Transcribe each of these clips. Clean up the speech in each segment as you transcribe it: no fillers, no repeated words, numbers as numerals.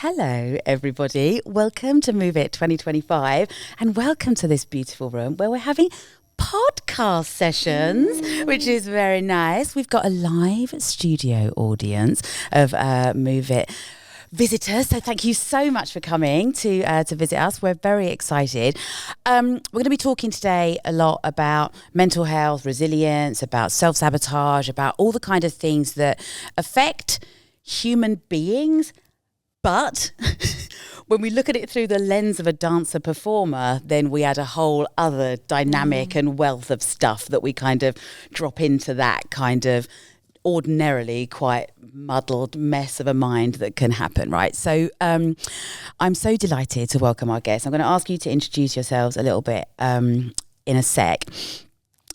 Hello, everybody. Welcome to MoveIt 2025 and welcome to this beautiful room where we're having podcast sessions, which is very nice. We've got a live studio audience of MoveIt visitors, so thank you so much for coming to visit us. We're very excited. We're going to be talking today a lot about mental health, resilience, about self-sabotage, about all the kind of things that affect human beings. But when we look at it through the lens of a dancer performer, then we add a whole other dynamic and wealth of stuff that we kind of drop into that kind of ordinarily quite muddled mess of a mind that can happen, right? So I'm so delighted to welcome our guests. I'm going to ask you to introduce yourselves a little bit in a sec.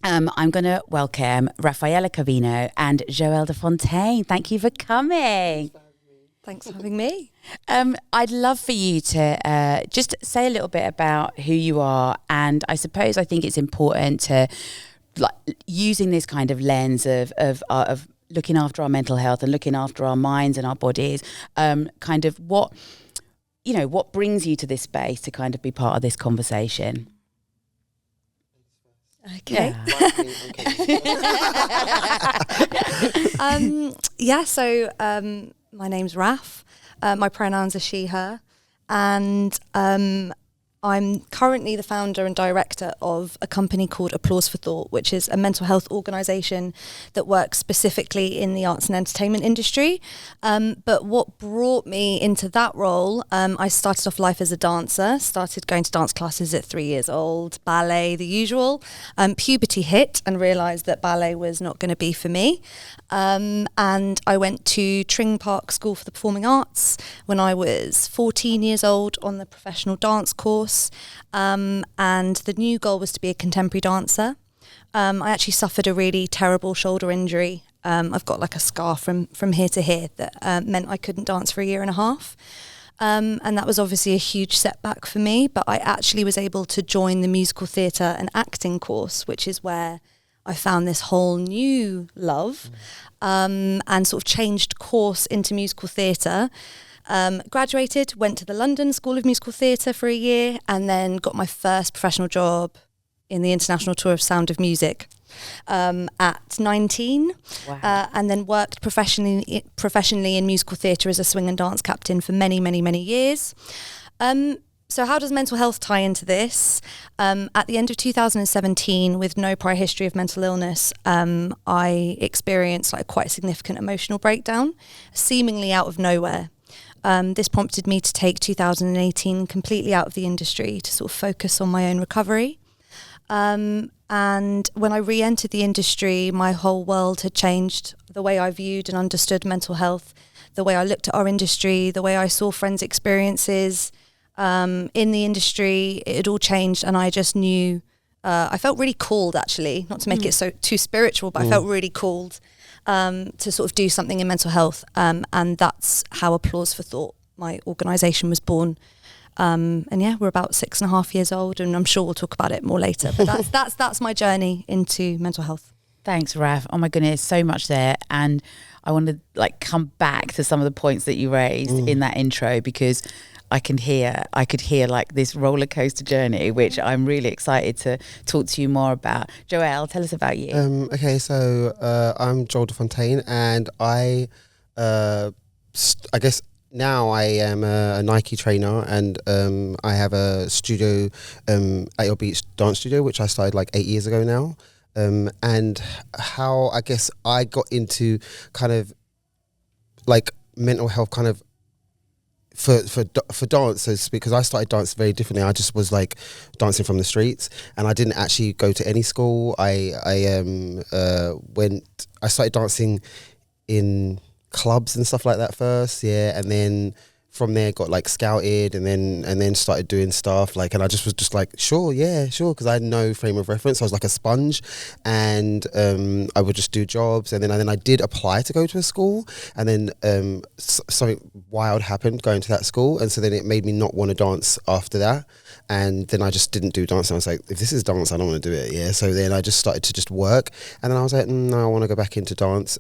I'm going to welcome Raffaella Cavino and Joelle de Fontaine. Thank you for coming. Thanks for having me. I'd love for you to just say a little bit about who you are, and I think it's important to, like, using this kind of lens of looking after our mental health and looking after our minds and our bodies, kind of what brings you to this space to kind of be part of this conversation. Okay. Yeah. My name's Raf. My pronouns are she, her. And I'm currently the founder and director of a company called Applause for Thought, which is a mental health organisation that works specifically in the arts and entertainment industry. But what brought me into that role, I started off life as a dancer, started going to dance classes at 3 years old, ballet, the usual. Puberty hit and realised that ballet was not going to be for me. And I went to Tring Park School for the Performing Arts when I was 14 years old on the professional dance course. And the new goal was to be a contemporary dancer. I actually suffered a really terrible shoulder injury. I've got like a scar from here to here that meant I couldn't dance for a year and a half. And that was obviously a huge setback for me, but I actually was able to join the musical theatre and acting course, which is where I found this whole new love, and sort of changed course into musical theatre. Graduated, went to the London School of Musical Theatre for a year, and then got my first professional job in the International Tour of Sound of Music at 19. Wow. And then worked professionally in musical theatre as a swing and dance captain for many, many, many years. So how does mental health tie into this? At the end of 2017, with no prior history of mental illness, I experienced like quite a significant emotional breakdown, seemingly out of nowhere. This prompted me to take 2018 completely out of the industry to sort of focus on my own recovery. And when I re-entered the industry, my whole world had changed. The way I viewed and understood mental health, the way I looked at our industry, the way I saw friends' experiences in the industry, it had all changed. And I just knew, I felt really called, actually, not to make it so too spiritual, but I felt really called to sort of do something in mental health, and that's how Applause for Thought, my organisation, was born. And yeah, we're about 6.5 years old, and I'm sure we'll talk about it more later. But that's my journey into mental health. Thanks, Raf. Oh my goodness, so much there, and I want to come back to some of the points that you raised in that intro, because I could hear like this roller coaster journey, which I'm really excited to talk to you more about. Joelle, tell us about you. Okay, so I'm Joelle de Fontaine, and I guess now I am a Nike trainer, and I have a studio at Your Beach Dance Studio, which I started like 8 years ago now. And how I guess I got into kind of like mental health kind of for dancers, because I started dancing very differently. I just was like dancing from the streets, and I didn't actually go to any school. I started dancing in clubs and stuff like that first, and then from there got like scouted, and then started doing stuff like, and I just was just like sure, because I had no frame of reference. I was like a sponge, and I would just do jobs, and then I did apply to go to a school, and then something wild happened going to that school, and so then it made me not want to dance after that, and then I just didn't do dance. And I was like, if this is dance, I don't want to do it. So then I just started to just work, and then I was like, no, I want to go back into dance,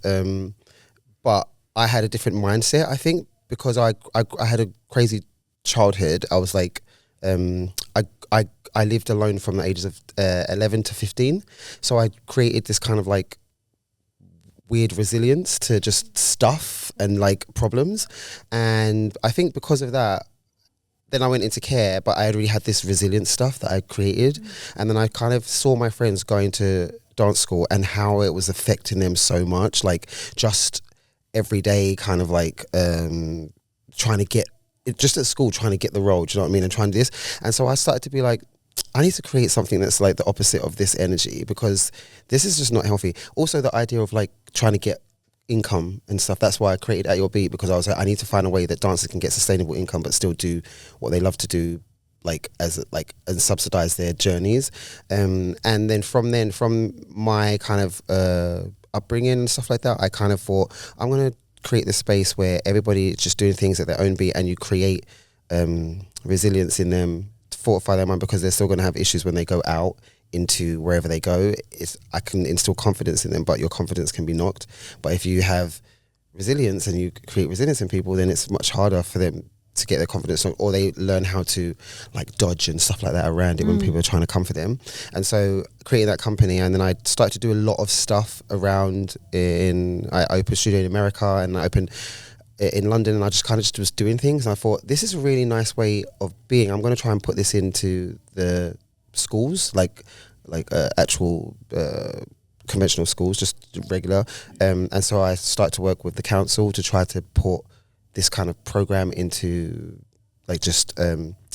but I had a different mindset, I think, because I had a crazy childhood. I was like, I lived alone from the ages of 11 to 15. So I created this kind of like weird resilience to just stuff and like problems. And I think because of that, then I went into care, but I already had this resilient stuff that I created. And then I kind of saw my friends going to dance school and how it was affecting them so much, like just every day kind of like trying to get, just at school, trying to get the role, do you know what I mean? And trying to do this. And so I started to be like, I need to create something that's like the opposite of this energy, because this is just not healthy. Also the idea of like trying to get income and stuff, that's why I created At Your Beat, because I was like, I need to find a way that dancers can get sustainable income but still do what they love to do, like as like, and subsidize their journeys. And then from my kind of upbringing and stuff like that, I kind of thought, I'm going to create this space where everybody is just doing things at their own beat, and you create resilience in them to fortify their mind, because they're still going to have issues when they go out into wherever they go. I can instill confidence in them, but your confidence can be knocked. But if you have resilience and you create resilience in people, then it's much harder for them to get their confidence knocked, or they learn how to like dodge and stuff like that around it when people are trying to comfort them. And so creating that company, and then I started to do a lot of stuff around I opened a studio in America, and I opened in London, and I just kind of just was doing things. And I thought, this is a really nice way of being. I'm going to try and put this into the schools, like actual conventional schools, just regular. And so I started to work with the council to try to put this kind of program into like just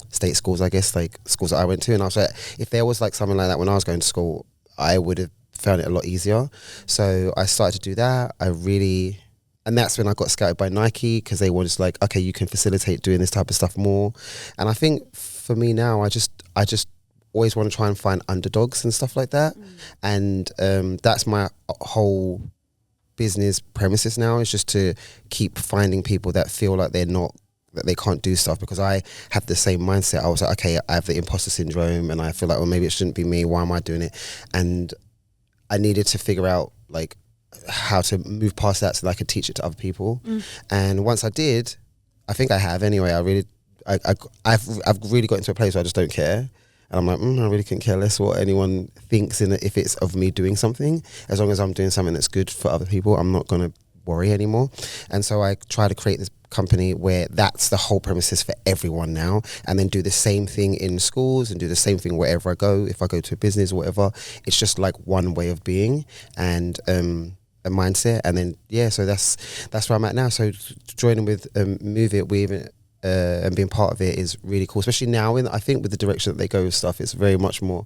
state schools, I guess, like schools that I went to. And I was like, if there was like something like that when I was going to school, I would have found it a lot easier. So I started to do that. And that's when I got scouted by Nike, because they were just like, okay, you can facilitate doing this type of stuff more. And I think for me now, I just always want to try and find underdogs and stuff like that. And that's my whole business premises now, is just to keep finding people that feel like that they can't do stuff, because I had the same mindset. I was like, okay, I have the imposter syndrome, and I feel like, well, maybe it shouldn't be me. Why am I doing it? And I needed to figure out like how to move past that so that I could teach it to other people. And once I did, I think I have anyway. I've really got into a place where I just don't care. And I'm like, I really couldn't care less what anyone thinks if it's of me doing something. As long as I'm doing something that's good for other people, I'm not going to worry anymore. And so I try to create this company where that's the whole premises for everyone now, and then do the same thing in schools and do the same thing wherever I go. If I go to a business or whatever, it's just like one way of being and a mindset. And then, yeah, so that's where I'm at now. So joining with MoveIt, and being part of it is really cool, especially now. I think with the direction that they go with stuff, it's very much more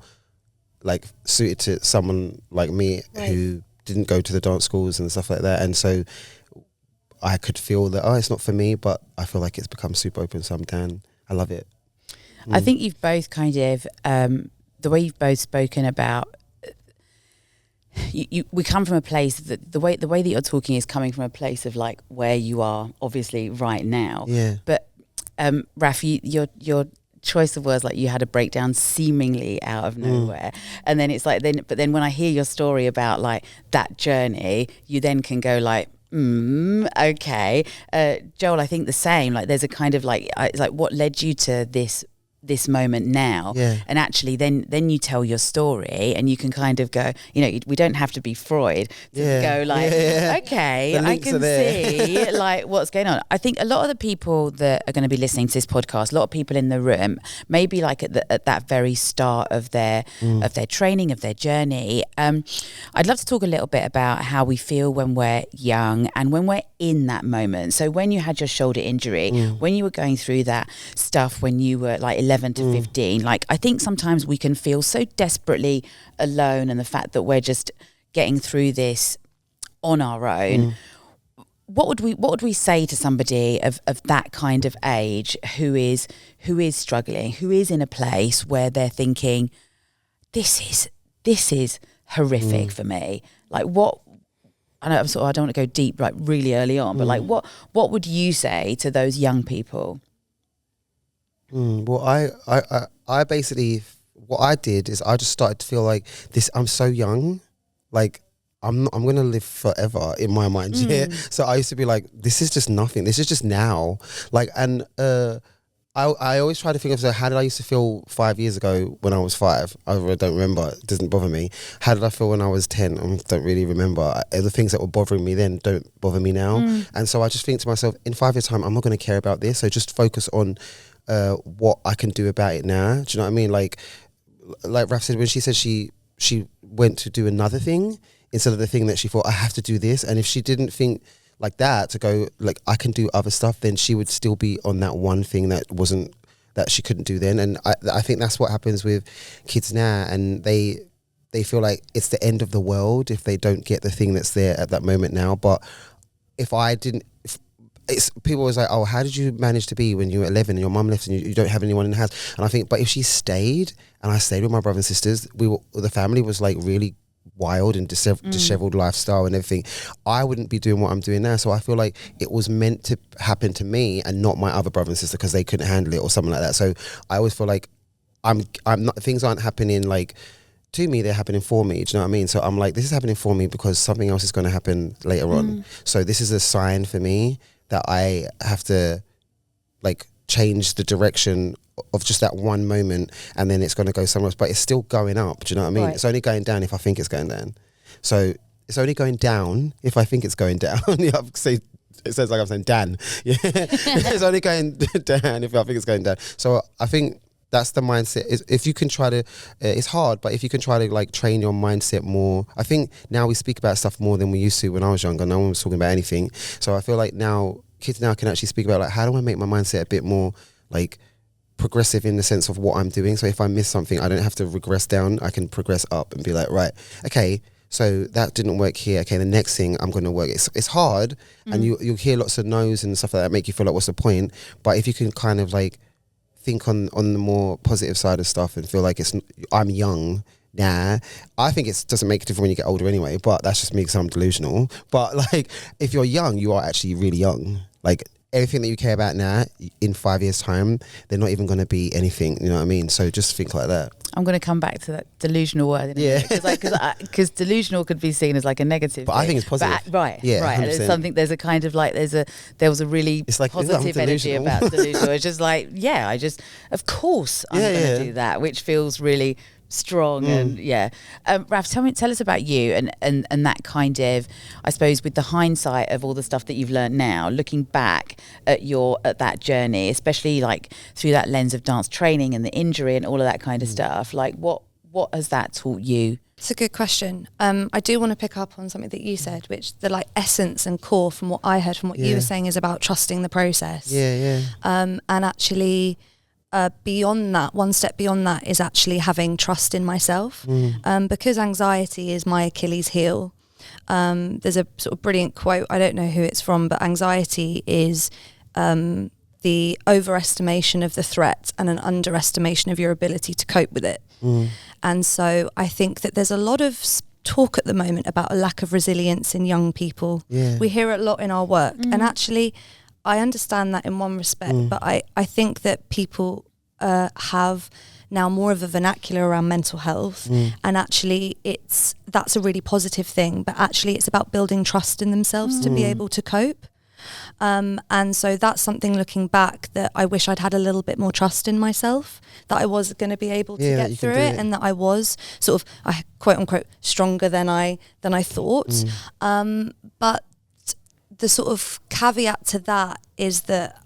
like suited to someone like me, right, who didn't go to the dance schools and stuff like that. And so I could feel that, it's not for me, but I feel like it's become super open, so I'm down. I love it. I think you've both kind of the way you've both spoken about we come from a place that the way that you're talking is coming from a place of like where you are obviously right now. Yeah. But Raf, your choice of words, like you had a breakdown seemingly out of nowhere, and then it's like but then when I hear your story about like that journey, you then can go like, okay, Joel, I think the same. Like there's a kind of like it's like what led you to this moment now, and actually then you tell your story, and you can kind of go, we don't have to be Freud to go like, okay, I can see like what's going on. I think a lot of the people that are going to be listening to this podcast, a lot of people in the room, maybe like at that very start of their training, of their journey. I'd love to talk a little bit about how we feel when we're young and when we're in that moment. So when you had your shoulder injury, when you were going through that stuff, when you were like 11 to 15, like I think sometimes we can feel so desperately alone, and the fact that we're just getting through this on our own. What would we say to somebody of that kind of age who is struggling, who is in a place where they're thinking, this is horrific for me? Like what? I know I don't want to go deep like really early on, but like what would you say to those young people? Well, I basically, what I did is I just started to feel like this, I'm so young, like I'm going to live forever in my mind. Yeah. So I used to be like, this is just nothing. This is just now. Like, and I always try to think of, so how did I used to feel 5 years ago when I was 5? I don't remember. It doesn't bother me. How did I feel when I was 10? I don't really remember. The things that were bothering me then don't bother me now. And so I just think to myself, in 5 years' time, I'm not going to care about this. So just focus on what I can do about it now. Do you know what I mean? Like Raf said, when she said she went to do another thing instead of the thing that she thought, I have to do this. And if she didn't think like that, to go like, I can do other stuff, then she would still be on that one thing that she couldn't do then. And I think that's what happens with kids now, and they feel like it's the end of the world if they don't get the thing that's there at that moment now. But it's people was like, oh, how did you manage to be when you were 11 and your mum left and you don't have anyone in the house? And I think, but if she stayed, and I stayed with my brothers and sisters, the family was like really wild and disheveled lifestyle and everything, I wouldn't be doing what I'm doing now. So I feel like it was meant to happen to me and not my other brother and sister because they couldn't handle it or something like that. So I always feel like I'm not, things aren't happening like to me, they're happening for me. Do you know what I mean? So I'm like, this is happening for me because something else is going to happen later on. So this is a sign for me that I have to like change the direction of just that one moment, and then it's going to go somewhere else, but it's still going up. Do you know what I mean? Right. It's only going down if I think it's going down. So it's only going down if I think it's going down. It sounds like I'm saying Dan. Yeah. It's only going down if I think it's going down. So I think that's the mindset. If you can try to, it's hard, but if you can try to like train your mindset more. I think now we speak about stuff more than we used to when I was younger. No one was talking about anything. So I feel like now kids now can actually speak about like, how do I make my mindset a bit more like progressive in the sense of what I'm doing. So if I miss something, I don't have to regress down. I can progress up and be like, right, okay, so that didn't work here. Okay, the next thing I'm going to work. It's hard, and you'll hear lots of no's and stuff like that make you feel like, what's the point? But if you can kind of like think on the more positive side of stuff and feel like I'm young. Nah, I think it doesn't make a difference when you get older anyway, but that's just me because I'm delusional. But like, if you're young, you are actually really young. Like, everything that you care about now, in 5 years' time, they're not even going to be anything. You know what I mean? So just think like that. I'm going to come back to that delusional word. Because delusional could be seen as like a negative but thing. I think it's positive. Right. And it's something, there's a kind of like, there was a really it's like, positive energy about delusional. It's just like, of course I'm going to do that, which feels really strong. And Raf, tell us about you and that kind of, I suppose, with the hindsight of all the stuff that you've learned now, looking back at that journey, especially like through that lens of dance training and the injury and all of that kind of stuff, like what has that taught you? It's a good question. I do want to pick up on something that you said, which the like essence and core from what I heard from what you were saying is about trusting the process. And actually beyond that, one step beyond that is actually having trust in myself, because anxiety is my Achilles heel. There's a sort of brilliant quote, I don't know who it's from, but anxiety is the overestimation of the threat and an underestimation of your ability to cope with it. And so I think that there's a lot of talk at the moment about a lack of resilience in young people. We hear it a lot in our work, and actually I understand that in one respect, but I think that people have now more of a vernacular around mental health, and actually that's a really positive thing, but actually it's about building trust in themselves to be able to cope. And so that's something, looking back, that I wish I'd had a little bit more trust in myself, that I was going to be able to get through it, and that I was sort of, quote unquote, stronger than I thought. But the sort of caveat to that is that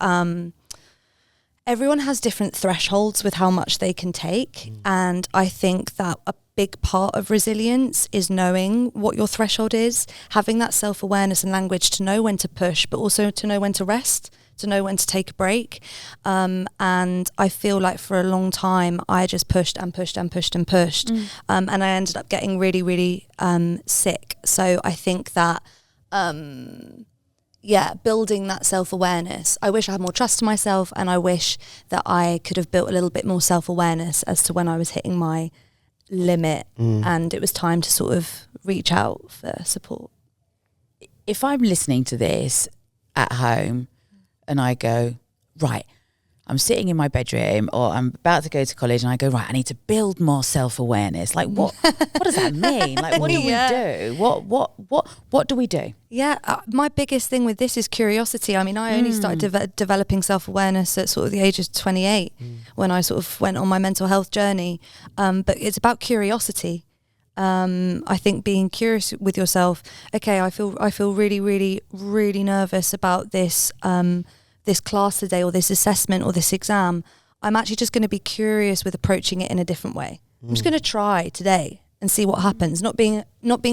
everyone has different thresholds with how much they can take. And I think that a big part of resilience is knowing what your threshold is, having that self-awareness and language to know when to push, but also to know when to rest, to know when to take a break. And I feel like for a long time, I just pushed and pushed and pushed and pushed. And I ended up getting really, really sick. So I think that building that self-awareness. I wish I had more trust in myself, and I wish that I could have built a little bit more self-awareness as to when I was hitting my limit and it was time to sort of reach out for support. If I'm listening to this at home and I go, right, I'm sitting in my bedroom or I'm about to go to college and I go, right, I need to build more self-awareness. Like what does that mean? Like what do we do? What do we do? Yeah, my biggest thing with this is curiosity. I mean, I only started developing self-awareness at sort of the age of 28 when I sort of went on my mental health journey. But it's about curiosity. I think being curious with yourself. Okay, I feel really, really, really nervous about this this class today, or this assessment, or this exam. I'm actually just going to be curious with approaching it in a different way. I'm just going to try today and see what happens. Not being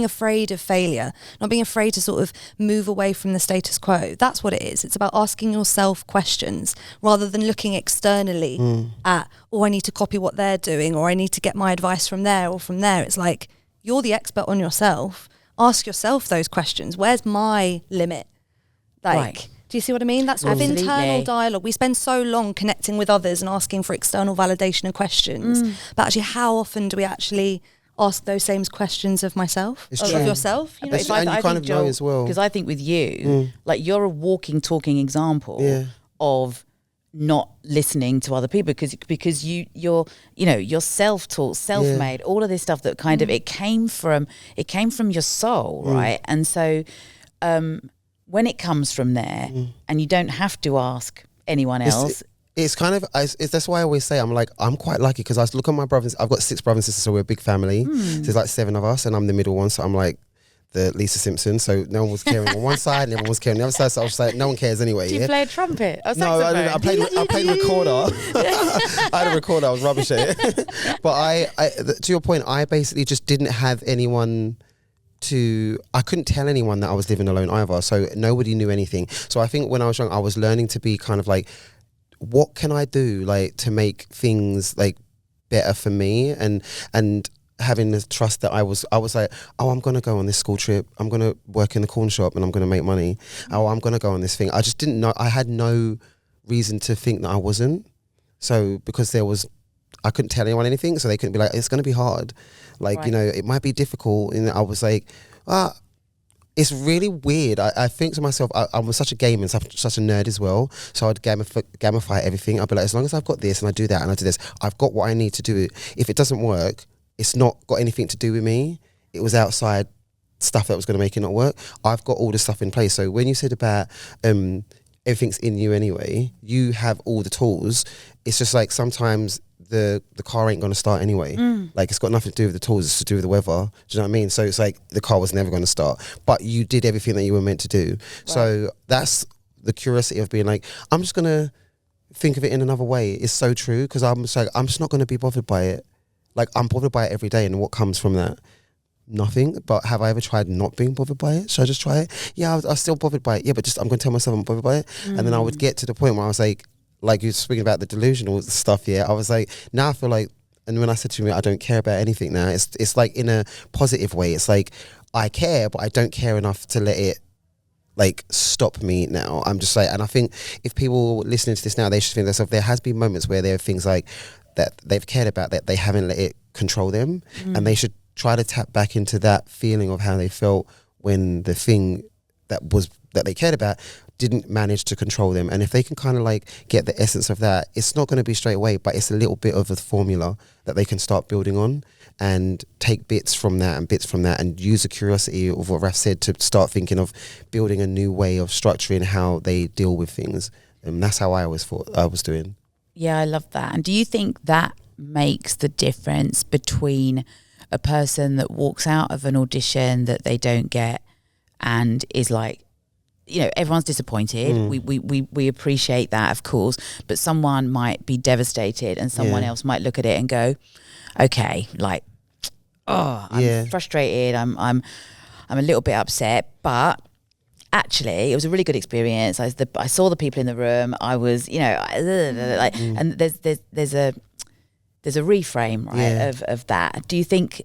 afraid of failure, not being afraid to sort of move away from the status quo. That's what it is. It's about asking yourself questions rather than looking externally at, I need to copy what they're doing, or I need to get my advice from there or from there. It's like, you're the expert on yourself. Ask yourself those questions. Where's my limit? Like, Right. do you see what I mean? That sort of internal dialogue. We spend so long connecting with others and asking for external validation and questions. But actually, how often do we actually ask those same questions of myself, It's of true. yourself? You know, It's- and you kind of know as well. Because I think with you, like you're a walking, talking example of not listening to other people because you're self-taught, self-made, all of this stuff that kind of it came from your soul, right? And so when it comes from there and you don't have to ask anyone else. It's kind of, that's why I always say I'm quite lucky, because I look at my brothers. I've got 6 brothers and sisters, so we're a big family. So there's like 7 of us, and I'm the middle one, so I'm like the Lisa Simpson. So no one was caring on one side, and everyone was caring on the other side. So I was like, no one cares anyway. Do you play a trumpet? Or No, I didn't. I played recorder. I had a recorder. I was rubbish at it. But to your point, I basically just didn't have anyone I couldn't tell anyone that I was living alone either. So nobody knew anything. So I think when I was young, I was learning to be kind of like, what can I do like to make things like better for me, and having the trust that I was like, I'm going to go on this school trip. I'm going to work in the corn shop and I'm going to make money. I'm going to go on this thing. I just didn't know. I had no reason to think that I wasn't. So because I couldn't tell anyone anything, so they couldn't be like, it's going to be hard. Like, Right. It might be difficult. And I was like, it's really weird. I think to myself, I was such a gamer and such a nerd as well. So I'd gamify everything. I'd be like, as long as I've got this and I do that and I do this, I've got what I need to do it. If it doesn't work, it's not got anything to do with me. It was outside stuff that was going to make it not work. I've got all the stuff in place. So when you said about everything's in you anyway, you have all the tools. It's just like sometimes the car ain't going to start anyway. Like it's got nothing to do with the tools, it's to do with the weather. Do you know what I mean? So it's like the car was never going to start, but you did everything that you were meant to do. Right. So that's the curiosity of being like, I'm just going to think of it in another way. It's so true, because I'm just not going to be bothered by it. Like I'm bothered by it every day, and what comes from that? Nothing. But have I ever tried not being bothered by it? Should I just try it? Yeah, I was still bothered by it. Yeah, but just I'm going to tell myself I'm bothered by it. And then I would get to the point where I was like you're speaking about the delusional stuff, yeah, I was like, now I feel like, and when I said to me, I don't care about anything now, it's like in a positive way. It's like, I care, but I don't care enough to let it like stop me now. I'm just like, and I think if people listening to this now, they should think to themselves, there has been moments where there are things like that they've cared about that they haven't let it control them, and they should try to tap back into that feeling of how they felt when the thing that they cared about didn't manage to control them. And if they can kind of like get the essence of that, it's not going to be straight away, but it's a little bit of a formula that they can start building on, and take bits from that and use the curiosity of what Raf said to start thinking of building a new way of structuring how they deal with things. And that's how I always thought I was doing. Yeah, I love that. And do you think that makes the difference between a person that walks out of an audition that they don't get and is like, everyone's disappointed. We appreciate that, of course, but someone might be devastated, and someone else might look at it and go, okay, like, I'm frustrated. I'm a little bit upset, but actually it was a really good experience. I saw the people in the room. I was, and there's a reframe, right, of that. Do you think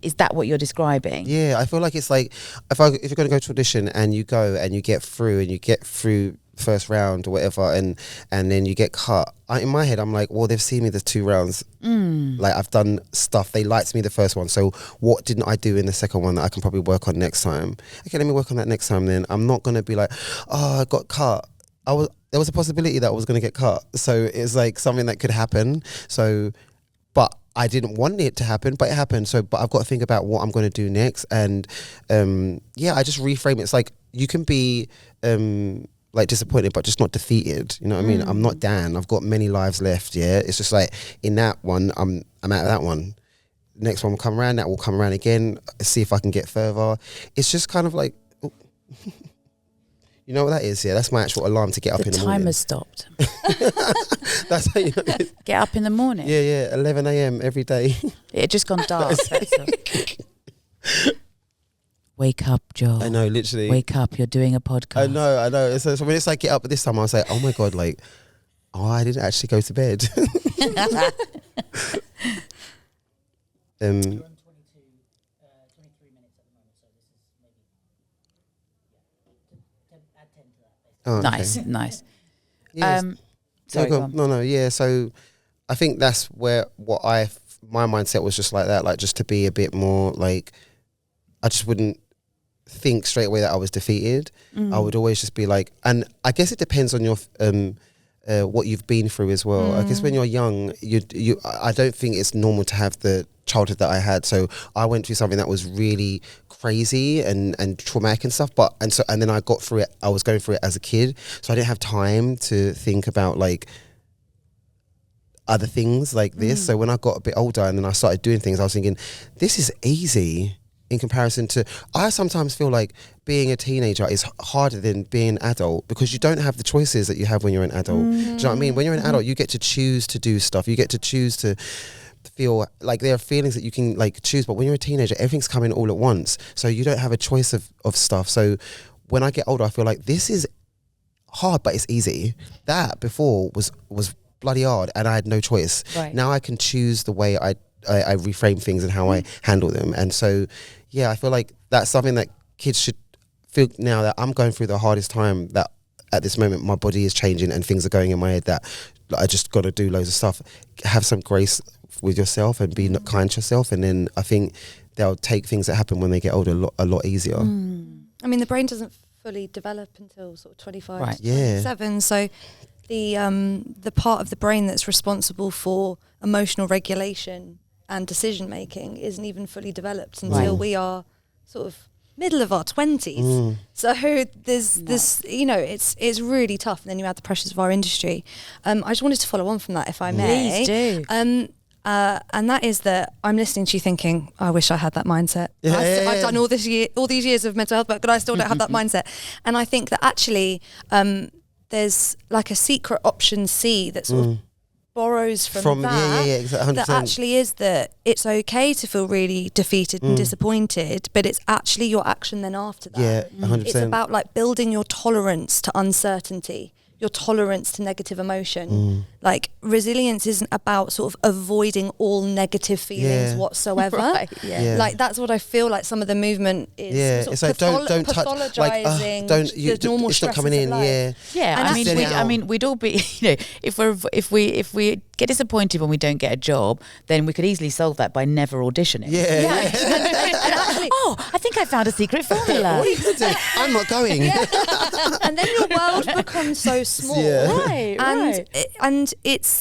is that what you're describing? Yeah, I feel like it's like if you're going to go to audition and you go and you get through first round or whatever, and then you get cut. In my head, I'm like, well, they've seen me the 2 rounds. Like I've done stuff. They liked me the first one. So what didn't I do in the second one that I can probably work on next time? Okay, let me work on that next time. Then I'm not going to be like, oh, I got cut. there was a possibility that I was going to get cut. So it's like something that could happen. So, but I didn't want it to happen, but it happened. So, but I've got to think about what I'm going to do next. And I just reframe it. It's like you can be like disappointed, but just not defeated. You know what I mean? I'm not Dan. I've got many lives left. Yeah, it's just like in that one, I'm out of that one. Next one will come around. That will come around again. See if I can get further. It's just kind of like. You know what that is? Yeah, that's my actual alarm to get up in the morning. The timer's stopped. That's how you know. Get up in the morning? Yeah, 11 a.m. every day. It had just gone dark. Wake up, Joel. I know, literally. Wake up, you're doing a podcast. I know. So when it's like get up at this time, I was like, oh my God, like, I didn't actually go to bed. Oh, okay. Nice. Yes. Sorry, go on. No. Yeah. So I think that's where my mindset was just like that, like just to be a bit more like, I just wouldn't think straight away that I was defeated. I would always just be like, and I guess it depends on your what you've been through as well. I guess when you're young, I don't think it's normal to have the childhood that I had. So I went through something that was really crazy and traumatic and stuff. And then I got through it. I was going through it as a kid, so I didn't have time to think about like other things like this. So when I got a bit older and then I started doing things, I was thinking, this is easy in comparison to. I sometimes feel like being a teenager is harder than being an adult because you don't have the choices that you have when you're an adult. Do you know what I mean? When you're an adult, you get to choose to do stuff. You get to choose to feel like there are feelings that you can like choose, but when you're a teenager, everything's coming all at once, so you don't have a choice of stuff. So when I get older, I feel like this is hard, but it's easy. That before was bloody hard, and I had no choice. Right. Now I can choose the way I reframe things and how I handle them. And so, yeah, I feel like that's something that kids should feel now that I'm going through the hardest time, that at this moment my body is changing and things are going in my head that I just got to do loads of stuff. Have some grace with yourself and be kind to yourself, and then I think they'll take things that happen when they get older a lot easier. I mean, the brain doesn't fully develop until sort of 25, right. 27. So the part of the brain that's responsible for emotional regulation and decision making isn't even fully developed until we are sort of middle of our 20s. So there's this, you know, it's really tough. And then you add the pressures of our industry. I just wanted to follow on from that, if I may. Please do. And that is that I'm listening to you thinking, I wish I had that mindset. I've done all these years of mental health work, but I still don't have that mindset. And I think that actually there's like a secret option C that sort of borrows from that. Exactly, that actually is that it's okay to feel really defeated and disappointed, but it's actually your action then after that. Yeah, 100%. It's about like building your tolerance to uncertainty, your tolerance to negative emotion. Like resilience isn't about sort of avoiding all negative feelings whatsoever. Like that's what I feel like some of the movement is. It's like don't touch, like the normal it's not coming in. I mean, we'd all be, you know, if we get disappointed when we don't get a job, then we could easily solve that by never auditioning. Oh, I think I found a secret formula. What are you going to do? I'm not going. And then your world becomes so small. And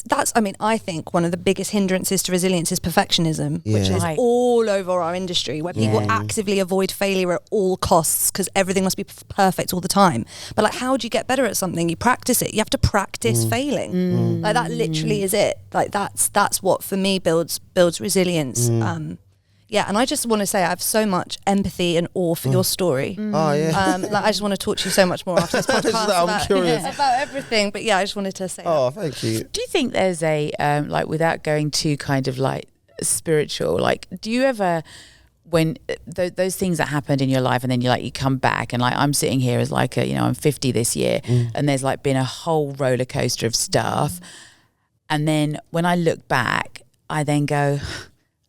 that's, I mean, I think one of the biggest hindrances to resilience is perfectionism, which is all over our industry, where people actively avoid failure at all costs because everything must be perfect all the time. But like, how do you get better at something? You practice it. You have to practice failing. Like that literally is it. Like that's what for me builds resilience. And I just want to say I have so much empathy and awe for your story. Like I just want to talk to you so much more after this podcast I'm curious about everything. But yeah, I just wanted to say thank you. Do you think there's a, like without going too kind of like spiritual, like do you ever, when those things that happened in your life and then you come back and like I'm sitting here as like I'm 50 this year and there's like been a whole roller coaster of stuff. And then when I look back, I then go,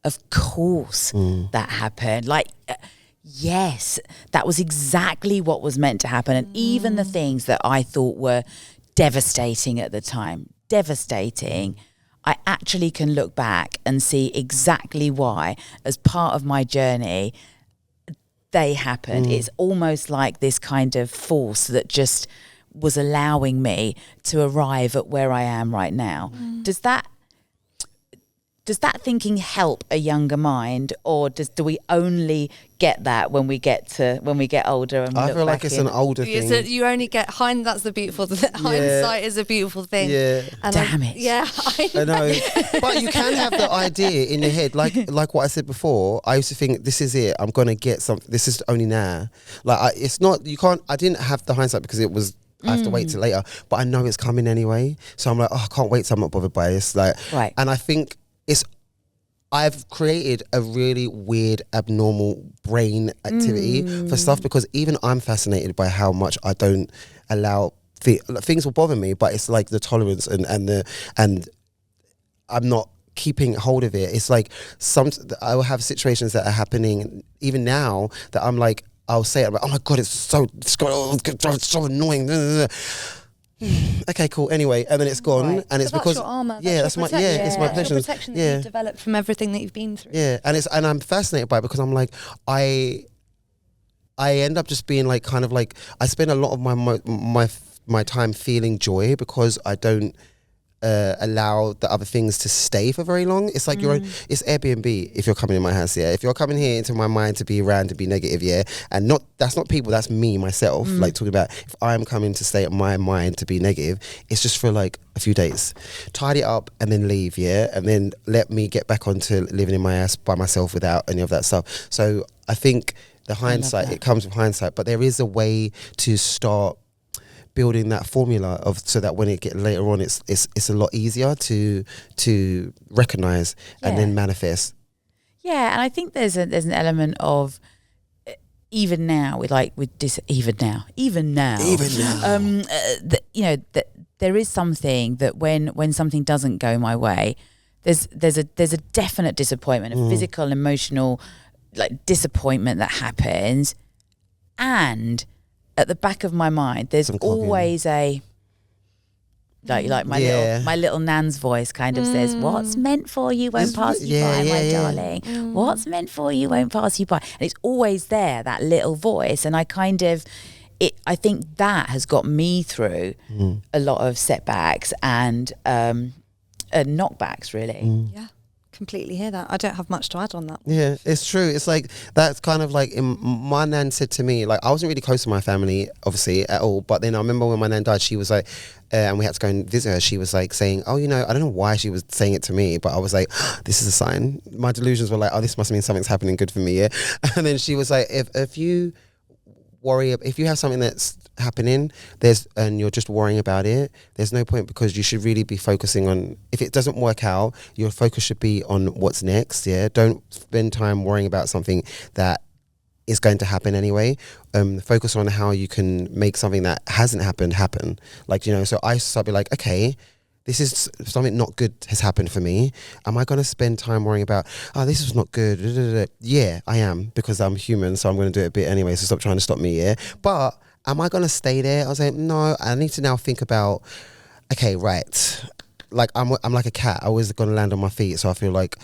of course that happened. Like, yes, that was exactly what was meant to happen. And even the things that I thought were devastating at the time, I actually can look back and see exactly why, as part of my journey, they happened. It's almost like this kind of force that just was allowing me to arrive at where I am right now. Does that thinking help a younger mind, or do we only get that when we get older? And I feel like it's an older thing. So you only get that's the beautiful thing. Hindsight is a beautiful thing. Yeah. And Damn it. Yeah, I know. But you can have the idea in your head, like what I said before. I used to think, this is it. I'm gonna get something. This is only now. Like it's not. You can't. I didn't have the hindsight because it was. I have to wait till later, but I know it's coming anyway. So I'm like, I can't wait. So I'm not bothered by this. Like, right. And I think I've created a really weird, abnormal brain activity for stuff, because even I'm fascinated by how much I don't allow things will bother me, but it's like the tolerance and I'm not keeping hold of it. It's like I will have situations that are happening even now that I'm like, I'll say it, I'm like, oh my God, it's so annoying. Okay, cool. Anyway, and then it's gone, right. and it's that's because your armor. it's my it's my protection. Your protection that you've developed from everything that you've been through. Yeah, and I'm fascinated by it because I'm like I end up just being like kind of like I spend a lot of my time feeling joy because I don't allow the other things to stay for very long. It's like it's Airbnb if you're coming in my house, yeah. If you're coming here into my mind to be around, to be negative, yeah, and that's not people, that's me, myself, like talking about if I'm coming to stay at my mind to be negative, it's just for like a few days. Tidy it up and then leave, yeah, and then let me get back onto living in my ass by myself without any of that stuff. So I think the hindsight, it comes with hindsight, but there is a way to start building that formula so that when it get later on, it's a lot easier to recognize and then manifest. Yeah, and I think there's an element of even now there is something that when something doesn't go my way, there's a definite disappointment, a physical, emotional, like disappointment that happens, and at the back of my mind, there's always a like my little Nan's voice kind of says, "What's meant for you won't pass you by, my darling. What's meant for you won't pass you by." And it's always there, that little voice. And I think that has got me through a lot of setbacks and knockbacks, really. Yeah. Completely hear that. I don't have much to add on that. Yeah, it's true. It's like that's kind of like my nan said to me, like I wasn't really close to my family obviously at all, but then I remember when my nan died, she was like and we had to go and visit her, she was like saying, oh, I don't know why she was saying it to me, but I was like, this is a sign. My delusions were like, oh, this must mean something's happening good for me, yeah. And then she was like, if you have something that's happening and you're just worrying about it, there's no point, because you should really be focusing on, if it doesn't work out, your focus should be on what's next. Yeah, don't spend time worrying about something that is going to happen anyway. Focus on how you can make something that hasn't happened happen. Like, so I start to be like, okay, this is something not good has happened for me. Am I going to spend time worrying about, this was not good? Yeah, I am, because I'm human, so I'm going to do it a bit anyway, so stop trying to stop me, yeah? But am I going to stay there? I was like, no, I need to now think about, okay, right. Like, I'm like a cat. I always going to land on my feet, so I feel like,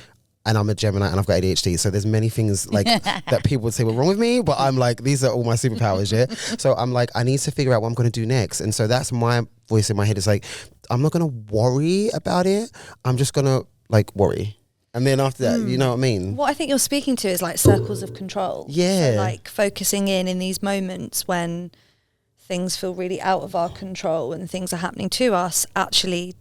and I'm a Gemini and I've got ADHD, so there's many things like that people would say were wrong with me, but I'm like, these are all my superpowers, yeah? So I'm like, I need to figure out what I'm going to do next. And so that's my voice in my head, is like, I'm not going to worry about it. I'm just going to like worry. And then after that, you know what I mean? What I think you're speaking to is like circles of control. Yeah. So like focusing in these moments when things feel really out of our control and things are happening to us, actually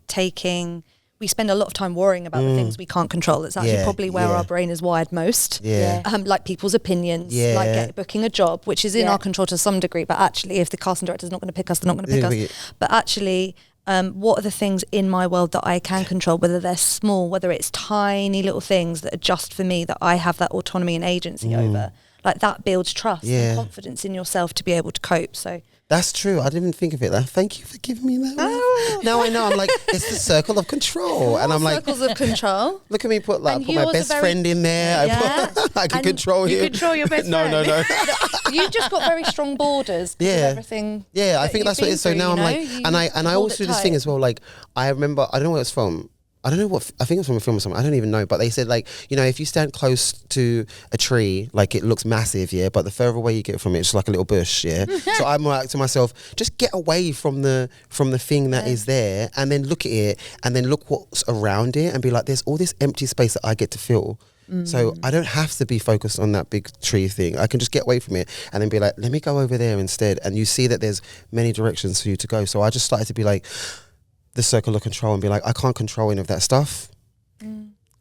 we spend a lot of time worrying about the things we can't control. It's actually probably where our brain is wired most. Yeah. Like people's opinions, like booking a job, which is in our control to some degree, but actually if the casting director's not going to pick us, they're not going to pick us. But actually, what are the things in my world that I can control, whether they're small, whether it's tiny little things that are just for me, that I have that autonomy and agency over. Like that builds trust and confidence in yourself to be able to cope. So that's true. I didn't even think of it. Thank you for giving me that. Now I know. I'm like, it's the circle of control, and I'm like, circles of control. Look at me put my best friend in there. I can control him. You control your best friend. No. You've just got very strong borders. Everything. Yeah, I think that's what it is. So now I'm like, and I also do this thing as well. Like I remember, I don't know where it's from. I don't know what, I think it's from a film or something, I don't even know, but they said like, you know, if you stand close to a tree, like it looks massive, yeah, but the further away you get from it, it's like a little bush, yeah. So I'm like to myself, just get away from the thing that is there, and then look at it, and then look what's around it, and be like, there's all this empty space that I get to fill. So I don't have to be focused on that big tree thing. I can just get away from it and then be like, let me go over there instead. And you see that there's many directions for you to go. So I just started to be like, the circle of control, and be like, I can't control any of that stuff.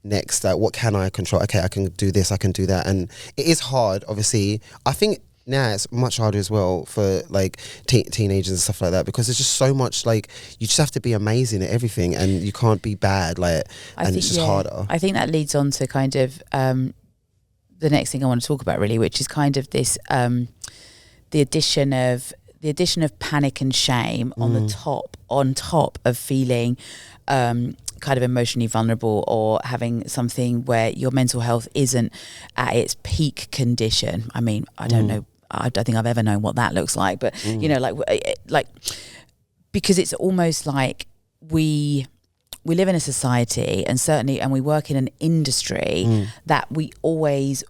Next, what can I control? Okay, I can do this, I can do that. And it is hard, obviously. I think now it's much harder as well for like teenagers and stuff like that, because there's just so much, like, you just have to be amazing at everything, and you can't be bad, like, it's just harder. I think that leads on to kind of the next thing I want to talk about, really, which is kind of this the addition of panic and shame on top of feeling kind of emotionally vulnerable, or having something where your mental health isn't at its peak condition. I mean, I don't know. I don't think I've ever known what that looks like, but you know, like because it's almost like we live in a society, and we work in an industry that we always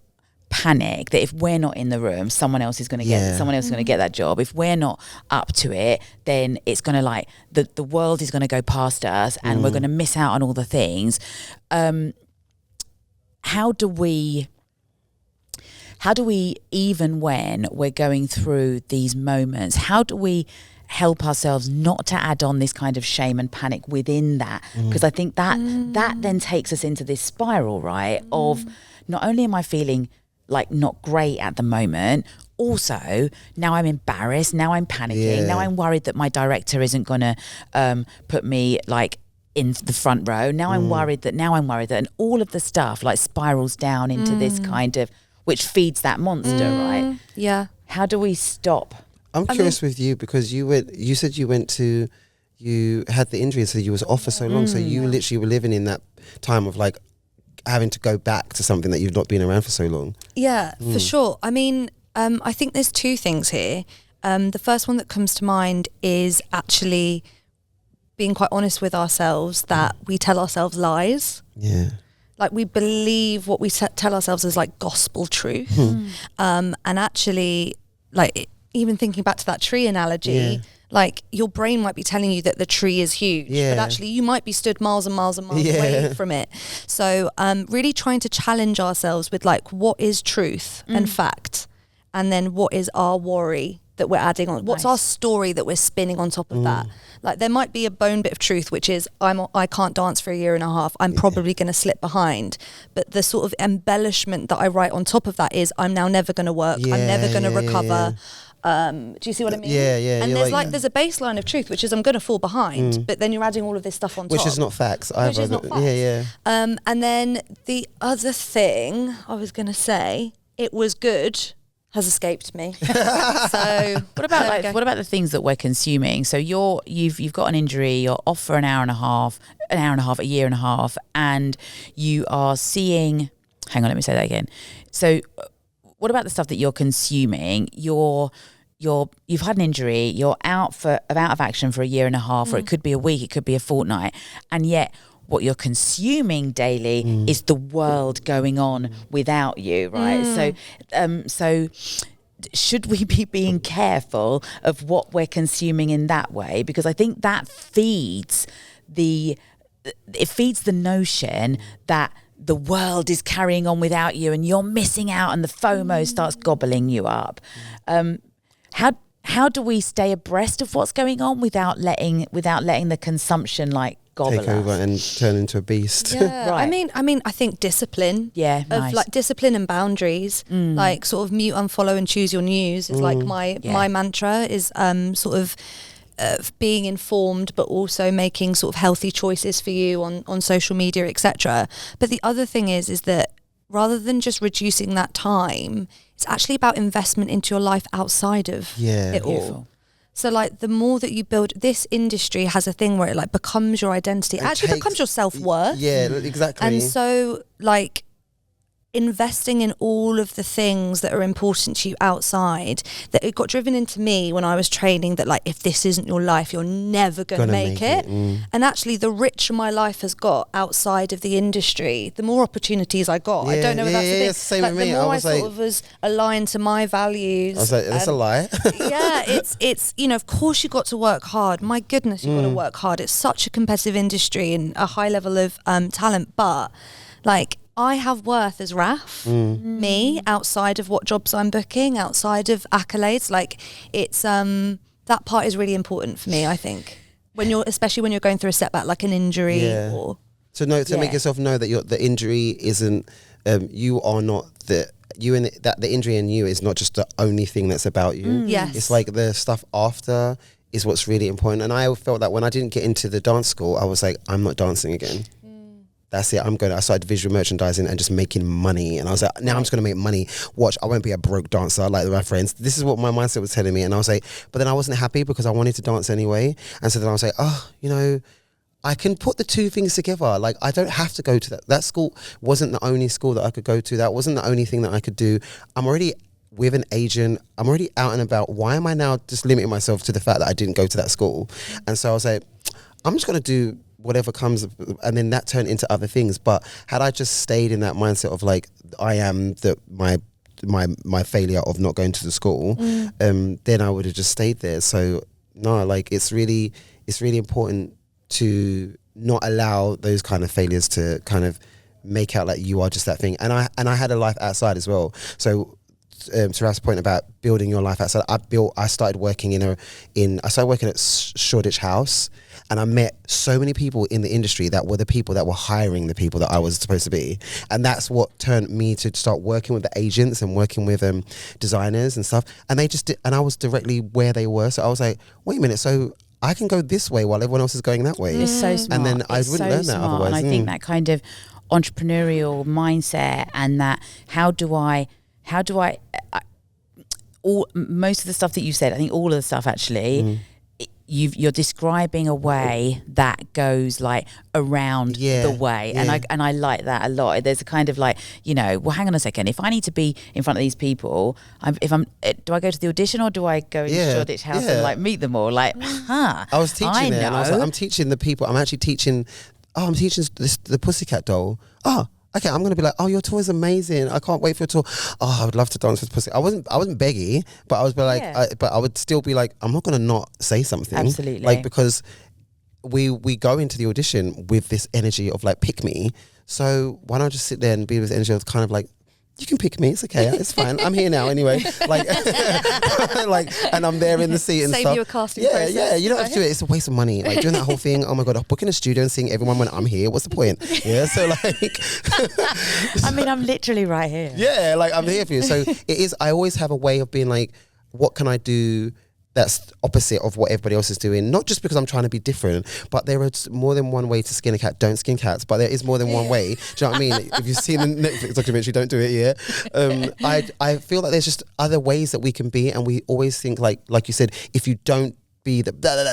panic that if we're not in the room, someone else is going to get that job. If we're not up to it, then it's going to, like, the world is going to go past us, and we're going to miss out on all the things. How do we, even when we're going through these moments, how do we help ourselves not to add on this kind of shame and panic within that? Because I think that then takes us into this spiral, right, of not only am I feeling like not great at the moment, also now I'm embarrassed, now I'm panicking, now I'm worried that my director isn't gonna put me like in the front row, now I'm worried that, and all of the stuff like spirals down into this kind of, which feeds that monster, right? Yeah. How do we stop? I'm curious with you, because you said you had the injury, so you was off for so long, so you literally were living in that time of like having to go back to something that you've not been around for so long. Yeah, for sure. I mean, I think there's two things here. The first one that comes to mind is actually being quite honest with ourselves that we tell ourselves lies. Yeah. Like, we believe what we tell ourselves is like gospel truth. And actually, like, even thinking back to that tree analogy, like, your brain might be telling you that the tree is huge, but actually you might be stood miles and miles and miles away from it. So really trying to challenge ourselves with like, what is truth and fact, and then what is our worry that we're adding on? What's our story that we're spinning on top of that? Like, there might be a bone bit of truth, which is I can't dance for a year and a half, I'm probably going to slip behind. But the sort of embellishment that I write on top of that is I'm now never going to work, I'm never going to recover. Do you see what I mean? Yeah. And there's a baseline of truth, which is I'm going to fall behind, but then you're adding all of this stuff on top. Which is not facts. Which is not facts. Yeah. And then the other thing I was going to say, it was good, has escaped me. So what about the things that we're consuming? So you've got an injury, you're off for an hour and a half, a year and a half, and you are seeing. Hang on, let me say that again. So, what about the stuff that you're consuming? You've had an injury, you're out of action for a year and a half, or it could be a week, it could be a fortnight, and yet what you're consuming daily is the world going on without you, right? So should we be being careful of what we're consuming in that way? Because I think that feeds the notion that the world is carrying on without you and you're missing out, and the FOMO starts gobbling you up. How do we stay abreast of what's going on without letting the consumption like gobble take over us and turn into a beast? Yeah, right. I mean, I think discipline. Yeah, of like discipline and boundaries. Like, sort of mute, unfollow, and choose your news is like my mantra. Is sort of being informed, but also making sort of healthy choices for you on social media, etc. But the other thing is that rather than just reducing that time, it's actually about investment into your life outside of it all. Beautiful. So like, the more that you build, this industry has a thing where it like becomes your identity. It actually becomes your self-worth. Yeah, exactly. And so like, investing in all of the things that are important to you outside, that it got driven into me when I was training, that like, if this isn't your life, you're never going to make it. And actually, the richer my life has got outside of the industry, the more opportunities I got. I don't know if that's the thing. It's the same like, with me. The more I was sort of was aligned to my values. I was like, that's a lie. Yeah, it's you know, of course you got to work hard. My goodness, you got to work hard. It's such a competitive industry and a high level of talent, but like, I have worth as Raf, me, outside of what jobs I'm booking, outside of accolades. Like, it's that part is really important for me, I think. Especially when you're going through a setback like an injury or make yourself know that the injury isn't you are not the injury in you is not just the only thing that's about you. Yes. It's like the stuff after is what's really important. And I felt that when I didn't get into the dance school, I was like, I'm not dancing again. That's it. I started visual merchandising and just making money. And I was like, now I'm just going to make money. Watch, I won't be a broke dancer like my friends. This is what my mindset was telling me. And I was like, but then I wasn't happy because I wanted to dance anyway. And so then I was like, I can put the two things together. Like, I don't have to go to that. That school wasn't the only school that I could go to. That wasn't the only thing that I could do. I'm already with an agent. I'm already out and about. Why am I now just limiting myself to the fact that I didn't go to that school? And so I was like, I'm just going to do whatever comes, and then that turned into other things. But had I just stayed in that mindset of like, I am my failure of not going to the school, then I would have just stayed there. So no, like, it's really important to not allow those kind of failures to kind of make out like you are just that thing. And I had a life outside as well. So to Raf's point about building your life outside, I started working at Shoreditch House, and I met so many people in the industry that were the people that were hiring the people that I was supposed to be. And that's what turned me to start working with the agents and working with designers and stuff. And and I was directly where they were. So I was like, wait a minute, so I can go this way while everyone else is going that way. It's so smart. And then I wouldn't learn that otherwise. And I think that kind of entrepreneurial mindset, and that how do I most of the stuff that you said, I think all of the stuff actually, you're describing a way that goes like around the way, and I like that a lot. There's a kind of like, well, hang on a second, if I need to be in front of these people, do I go to the audition or do I go into Shoreditch House and like meet them all? Like, I was teaching it, and I was like, I'm teaching the people. I'm actually teaching. I'm teaching the Pussycat doll. Okay, I'm gonna be like, oh, your tour is amazing. I can't wait for your tour. Oh, I would love to dance with Pussy. I wasn't beggy, but I was like, but I would still be like, I'm not gonna not say something. Absolutely. Like, because we go into the audition with this energy of like, pick me. So why not just sit there and be with the energy of kind of like, you can pick me, it's okay, it's fine. I'm here now anyway. Like, and I'm there in the seat and Save stuff. you a casting process. Yeah, you don't have to do it. It's a waste of money. Like, doing that whole thing, oh my God, I'll book in a studio and seeing everyone when I'm here. What's the point? Yeah, so like... I mean, I'm literally right here. Yeah, like, I'm here for you. So it is, I always have a way of being like, what can I do that's opposite of what everybody else is doing? Not just because I'm trying to be different, but there is more than one way to skin a cat. Don't skin cats, but there is more than one way. Do you know what I mean? If you've seen the Netflix documentary, don't do it, yeah? I feel like there's just other ways that we can be, and we always think like you said, if you don't be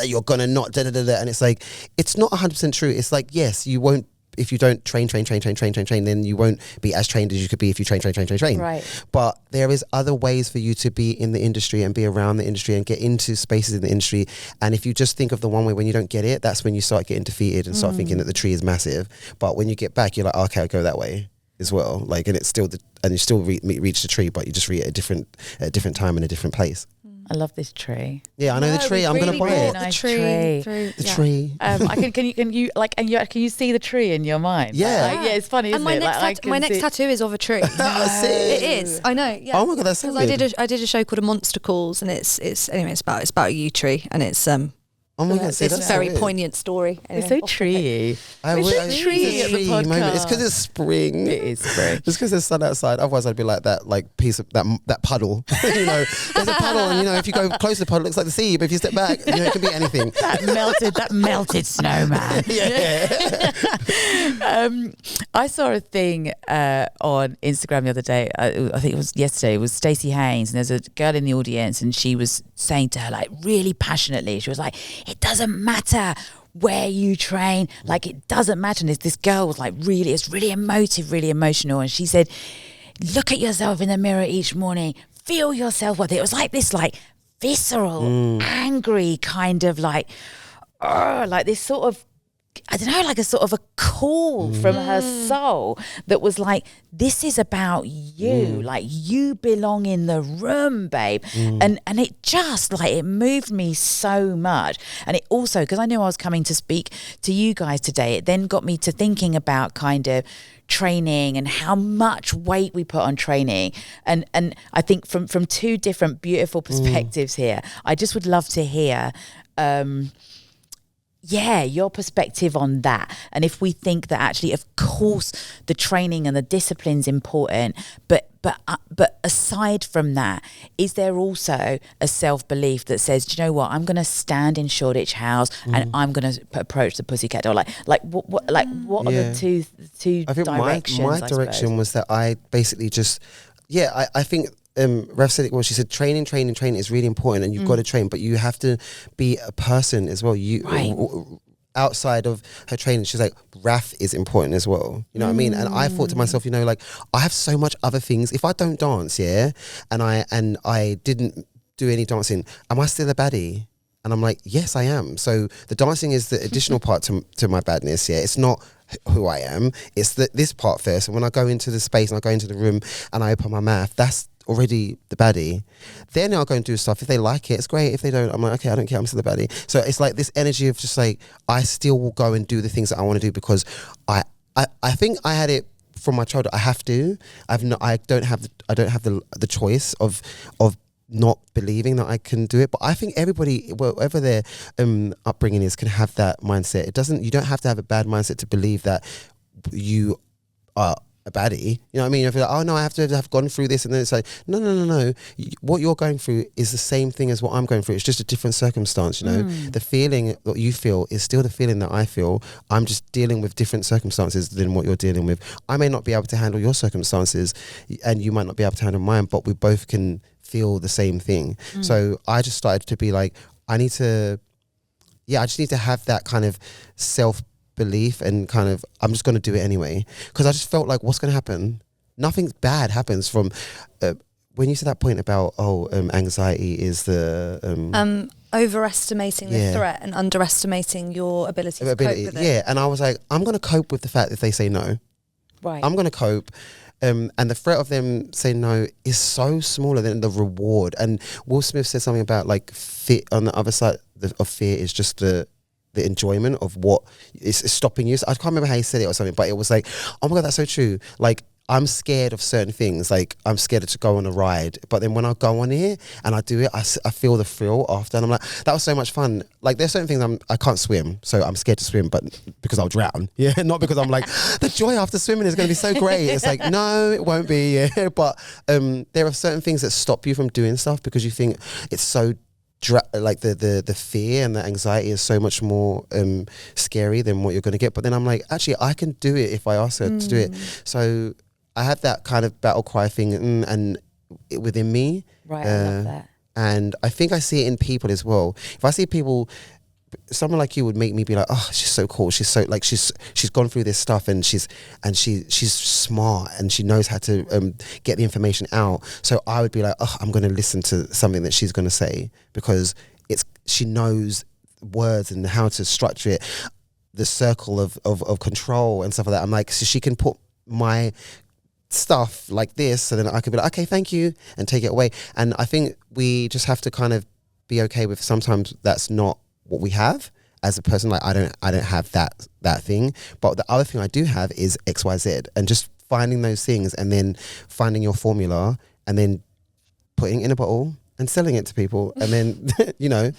you're gonna not and it's like, it's not 100% true. It's like, yes, you won't. If you don't train, then you won't be as trained as you could be if you train. Right. But there is other ways for you to be in the industry and be around the industry and get into spaces in the industry. And if you just think of the one way when you don't get it, that's when you start getting defeated and start thinking that the tree is massive. But when you get back, you're like, okay, I'll go that way as well. Like, and it's still and you still reach the tree, but you just reach at a different time in a different place. I love this tree. Yeah, I know the tree. I'm gonna buy it. Nice tree. The tree. Can you see the tree in your mind? Yeah. Like, it's funny, isn't and it? My next tattoo is of a tree. It is. I know. Yeah. Oh my God, that's so good. I did a show called A Monster Calls, and it's about a yew tree, and it's Oh my God, it's a very poignant story. It's so treey. It's tree at the podcast. It's because it's spring. It is spring. It's because there's sun outside. Otherwise, I'd be like that, like piece of that puddle. There's a puddle, and if you go close to the puddle, it looks like the sea. But if you step back, it can be anything. that melted snowman. Yeah. I saw a thing on Instagram the other day. I think it was yesterday. It was Stacey Haynes, and there's a girl in the audience, and she was saying to her, like, really passionately, she was like, it doesn't matter where you train, like, it doesn't matter. And this girl was like, it's really emotive, really emotional, and she said, look at yourself in the mirror each morning, feel yourself worthy. It was like this, like visceral, angry kind of like this sort of, I don't know, like a sort of a call from her soul that was like, this is about you, like you belong in the room, babe. And it just like, it moved me so much. And it also, because I knew I was coming to speak to you guys today, it then got me to thinking about kind of training and how much weight we put on training. And I think from two different beautiful perspectives here, I just would love to hear your perspective on that. And if we think that actually, of course, the training and the discipline's important, but aside from that, is there also a self-belief that says, do you know what, I'm going to stand in Shoreditch House and I'm going to approach the Pussycat Doll? Like what are the two I think directions? my direction was that I basically just, I think Rev said it well. She said training is really important, and you've got to train, but you have to be a person as well. Outside of her training, she's like, RAF is important as well. You know what I mean? And I thought to myself, you know, like, I have so much other things. If I don't dance, and I didn't do any dancing, am I still a baddie? And I'm like, yes, I am. So the dancing is the additional part to my badness. It's not who I am. It's this part first. And when I go into the space and I go into the room and I open my mouth, that's already the baddie. Then I'll go and do stuff. If they like it, it's great. If they don't, I'm like, okay, I don't care, I'm still the baddie. So it's like this energy of just like, I still will go and do the things that I want to do because I think I had it from my childhood. I have to. I don't have the choice of not believing that I can do it. But I think everybody, whatever their upbringing is, can have that mindset. You don't have to have a bad mindset to believe that you are a baddie. You know what I mean? If you're like, oh no, I have to have gone through this, and then it's like, no. What you're going through is the same thing as what I'm going through. It's just a different circumstance, you know? The feeling that you feel is still the feeling that I feel. I'm just dealing with different circumstances than what you're dealing with. I may not be able to handle your circumstances, and you might not be able to handle mine, but we both can feel the same thing. So I just started to be like, I just need to have that kind of self-belief and kind of, I'm just going to do it anyway. Because I just felt like, what's going to happen? Nothing bad happens from, when you said that point about, anxiety is the... overestimating the threat and underestimating your ability to cope with it. Yeah, and I was like, I'm going to cope with the fact that they say no. Right. I'm going to cope. And the threat of them saying no is so smaller than the reward. And Will Smith said something about like fear, on the other side of fear is just the enjoyment of what is stopping you. So I can't remember how he said it or something, but it was like, oh my God, that's so true. Like, I'm scared of certain things. Like, I'm scared to go on a ride. But then when I go on it and I do it, I feel the thrill after. And I'm like, that was so much fun. Like, there's certain things I can't swim. So I'm scared to swim, but because I'll drown. Yeah, not because I'm like, the joy after swimming is going to be so great. It's like, no, it won't be. Yeah. But there are certain things that stop you from doing stuff because you think it's so like the fear and the anxiety is so much more scary than what you're going to get. But then I'm like, actually, I can do it if I ask her to do it. So I have that kind of battle cry thing and within me. Right, I love that. And I think I see it in people as well. If I see people, someone like you would make me be like, oh, she's so cool. She's so like, she's gone through this stuff and she's smart and she knows how to get the information out. So I would be like, oh, I'm going to listen to something that she's going to say because she knows words and how to structure it, the circle of control and stuff like that. I'm like, so she can put my stuff like this, so then I could be like, okay, thank you, and take it away. And I think we just have to kind of be okay with sometimes that's not what we have as a person. Like I don't have that thing, but the other thing I do have is XYZ, and just finding those things and then finding your formula and then putting it in a bottle and selling it to people, and then you know,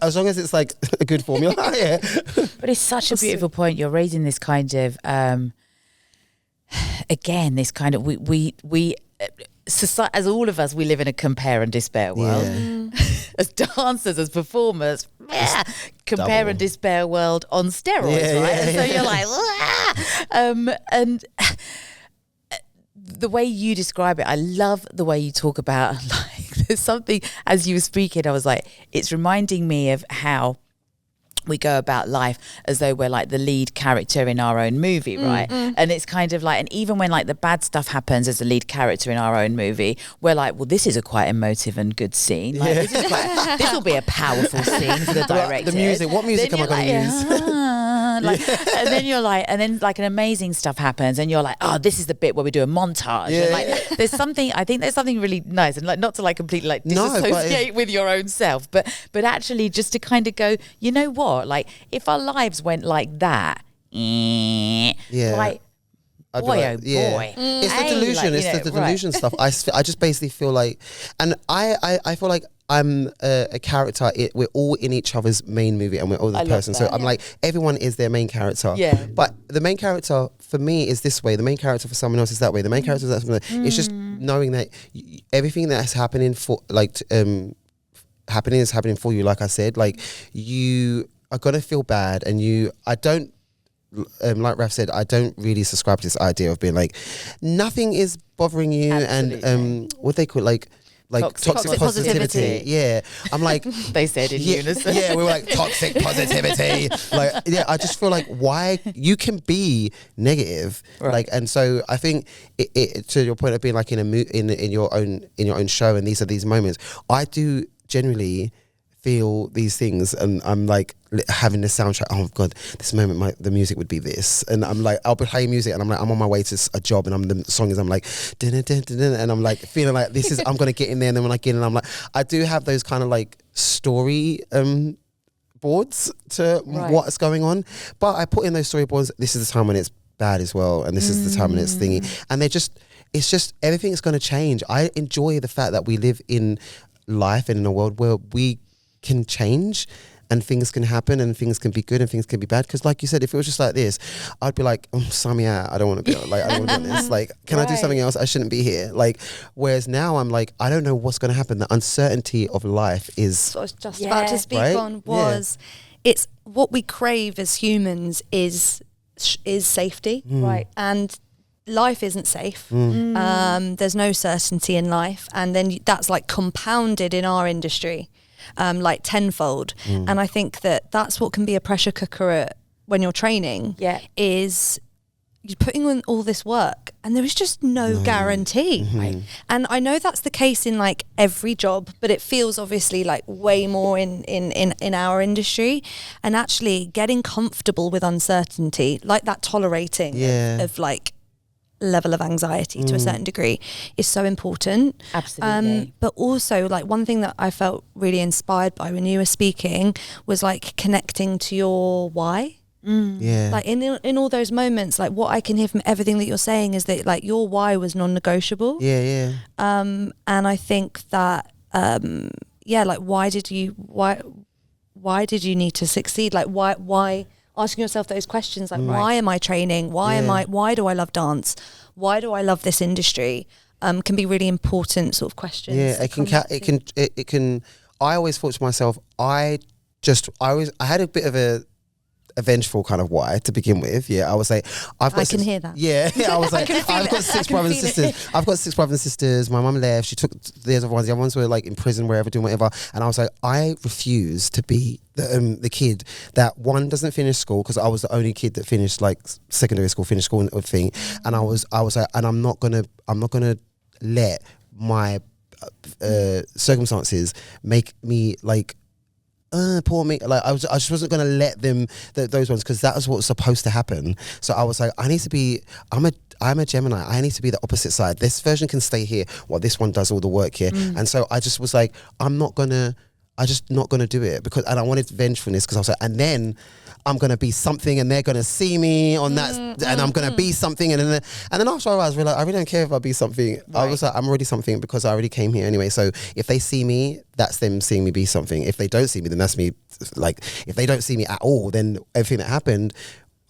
as long as it's like a good formula. Yeah. But it's such a beautiful point. You're raising this kind of again, this kind of we society, as all of us, we live in a compare and despair world. As dancers, as performers, compare Double. and despair world on steroids, right? And so you're like, and the way you describe it, I love the way you talk about, like, there's something, as you were speaking, I was like, it's reminding me of how we go about life as though we're like the lead character in our own movie, right? And it's kind of like, and even when like the bad stuff happens as the lead character in our own movie, we're like, well, this is a quite emotive and good scene. Like, this will be a powerful scene for the director. The music, what music am I going to use? And then you're like, and then like an amazing stuff happens, and you're like, oh, this is the bit where we do a montage. And like, there's something, I think there's something really nice, and like not to like completely like disassociate with your own self, but actually just to kind of go, you know what? Like, if our lives went like that, like, boy, oh boy. It's the delusion. Like, it's the delusion stuff. I just basically feel like, and I feel like I'm a character. We're all in each other's main movie, and we're all the person. So I'm like, everyone is their main character. Yeah. But the main character for me is this way. The main character for someone else is that way. The main character is that way. It's just knowing that everything that's happening for happening is happening for you. Like I said, like you are gonna feel bad, and I don't. Like Raf said, I don't really subscribe to this idea of being like nothing is bothering you. Absolutely. And what they call like toxic positivity. Yeah, I'm like they said in unison. Yeah, we were like toxic positivity. Like, yeah, I just feel like why you can be negative, like, and so I think it to your point of being like in your own show, and these are these moments. I do generally feel these things, and I'm like having this soundtrack. Oh god, this moment the music would be this, and I'm like, I'll be playing music, and I'm like, I'm on my way to a job, and the song is, I'm like, dun, dun, dun, dun, and I'm like feeling like this is, I'm gonna get in there, and then when I get in, I'm like, I do have those kind of like story boards to what's going on, but I put in those storyboards. This is the time when it's bad as well, and this is the time when it's thingy, and it's just everything's gonna change. I enjoy the fact that we live in life and in a world where we can change, and things can happen, and things can be good, and things can be bad. Because like you said, if it was just like this, I'd be like, sign me out. I don't want to be like, I don't want to do this. Like, can I do something else? I shouldn't be here. Like, whereas now I'm like, I don't know what's going to happen. The uncertainty of life is. What I was just about to speak on was, it's what we crave as humans is safety, right? And life isn't safe. There's no certainty in life, and then that's like compounded in our industry. Like tenfold. And I think that's what can be a pressure cooker when you're training, is you're putting in all this work and there is just no guarantee. Right? And I know that's the case in like every job, but it feels obviously like way more in our industry, and actually getting comfortable with uncertainty, like that tolerating of like level of anxiety to a certain degree is so important. Absolutely. But also like one thing that I felt really inspired by when you were speaking was like connecting to your why. Like in all those moments, like what I can hear from everything that you're saying is that like your why was non-negotiable. And I think that like why did you need to succeed? Like why asking yourself those questions, like why am I training? Why do I love dance? Why do I love this industry? Can be really important sort of questions. Yeah, it can. I always thought to myself, I had a bit of a vengeful kind of why to begin with. Yeah, I was like, I can hear that. Yeah, I was like, I've got 6 brothers and sisters. I've got 6 brothers and sisters. My mum left. She took the other ones. The other ones were like in prison, wherever, doing whatever. And I was like, I refuse to be the kid that one doesn't finish school, because I was the only kid that finished like secondary school, finished school and thing. And I was like, and I'm not gonna let my circumstances make me like. Poor me. Like I just wasn't gonna let them those ones, because that was what was supposed to happen. So I was like, I'm a Gemini. I need to be the opposite side. This version can stay here while this one does all the work here. And so I just was like, I'm just not gonna do it, and I wanted vengefulness, because I was like, and then I'm gonna be something, and they're gonna see me on that, and I'm gonna be something, and then after a while I was like, I really don't care if I be something. I was like, I'm already something, because I already came here anyway. So if they see me, that's them seeing me be something. If they don't see me, then that's me. Like if they don't see me at all, then everything that happened,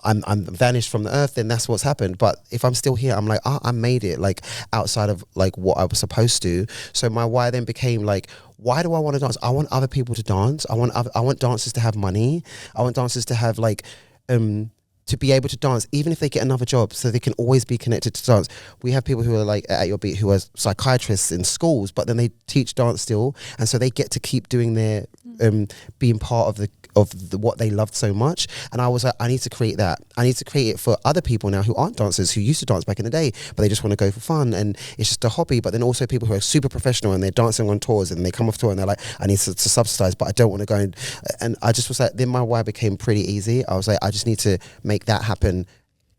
I'm vanished from the earth, then that's what's happened. But if I'm still here, I'm like, I made it, like outside of like what I was supposed to. So my why then became like, why do I want to dance? I want other people to dance. I want dancers to have money. I want dancers to have like to be able to dance, even if they get another job, so they can always be connected to dance. We have people who are like at Your Beat who are psychiatrists in schools, but then they teach dance still, and so they get to keep doing their being part what they loved so much. And I was like, I need to create that. I need to create it for other people now who aren't dancers, who used to dance back in the day, but they just want to go for fun and it's just a hobby. But then also people who are super professional and they're dancing on tours and they come off tour and they're like, I need to subsidize, but I don't want to go. And I just was like, then my why became pretty easy. I was like, I just need to make that happen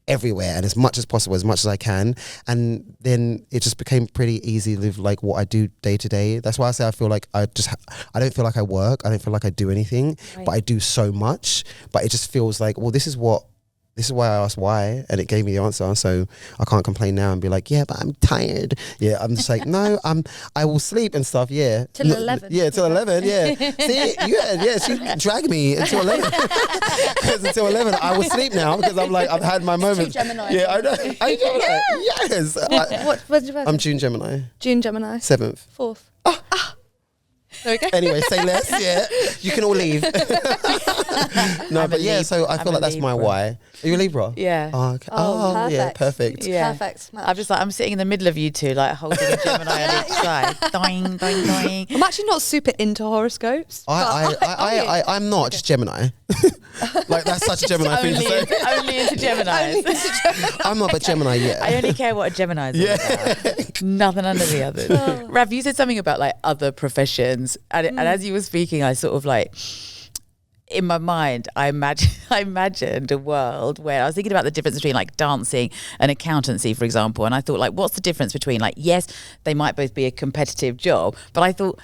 everywhere and as much as possible, as much as I can. And then it just became pretty easy to live like what I do day to day. That's why I say I feel like I don't feel like I work. I don't feel like I do anything, but I do so much. But it just feels like, well, this is why I asked why, and it gave me the answer. So I can't complain now and be like, yeah, but I'm tired. Yeah, I'm just like, no, I will sleep and stuff. Yeah, till 11. Yeah, till 11. Yeah, see, she dragged me until 11. Because until 11, I will sleep now because I'm like, I've had my moment. Gemini. Yeah, I know. I Gemini. Yes. What's your birthday? I'm June Gemini. June Gemini. 7th. 4th. There we go. Anyway, say less. Yeah, you can all leave. No, but yeah. So I feel like that's my why. Are you a Libra? Yeah. Oh, okay. Perfect. Yeah, perfect. Yeah. Perfect. Match. I'm just like, I'm sitting in the middle of you two, like holding a Gemini on each side. Doing, doing, doing. I'm actually not super into horoscopes. I'm not just Gemini. Like that's such a Gemini thing to say. Only into Geminis. I'm not, but Gemini. Yeah. I only care what a Gemini is all about. Nothing under the others. Rav, you said something about like other professions, and as you were speaking, I sort of like, in my mind, I imagined a world where I was thinking about the difference between like dancing and accountancy, for example. And I thought, like, what's the difference between, like, yes, they might both be a competitive job, but I thought,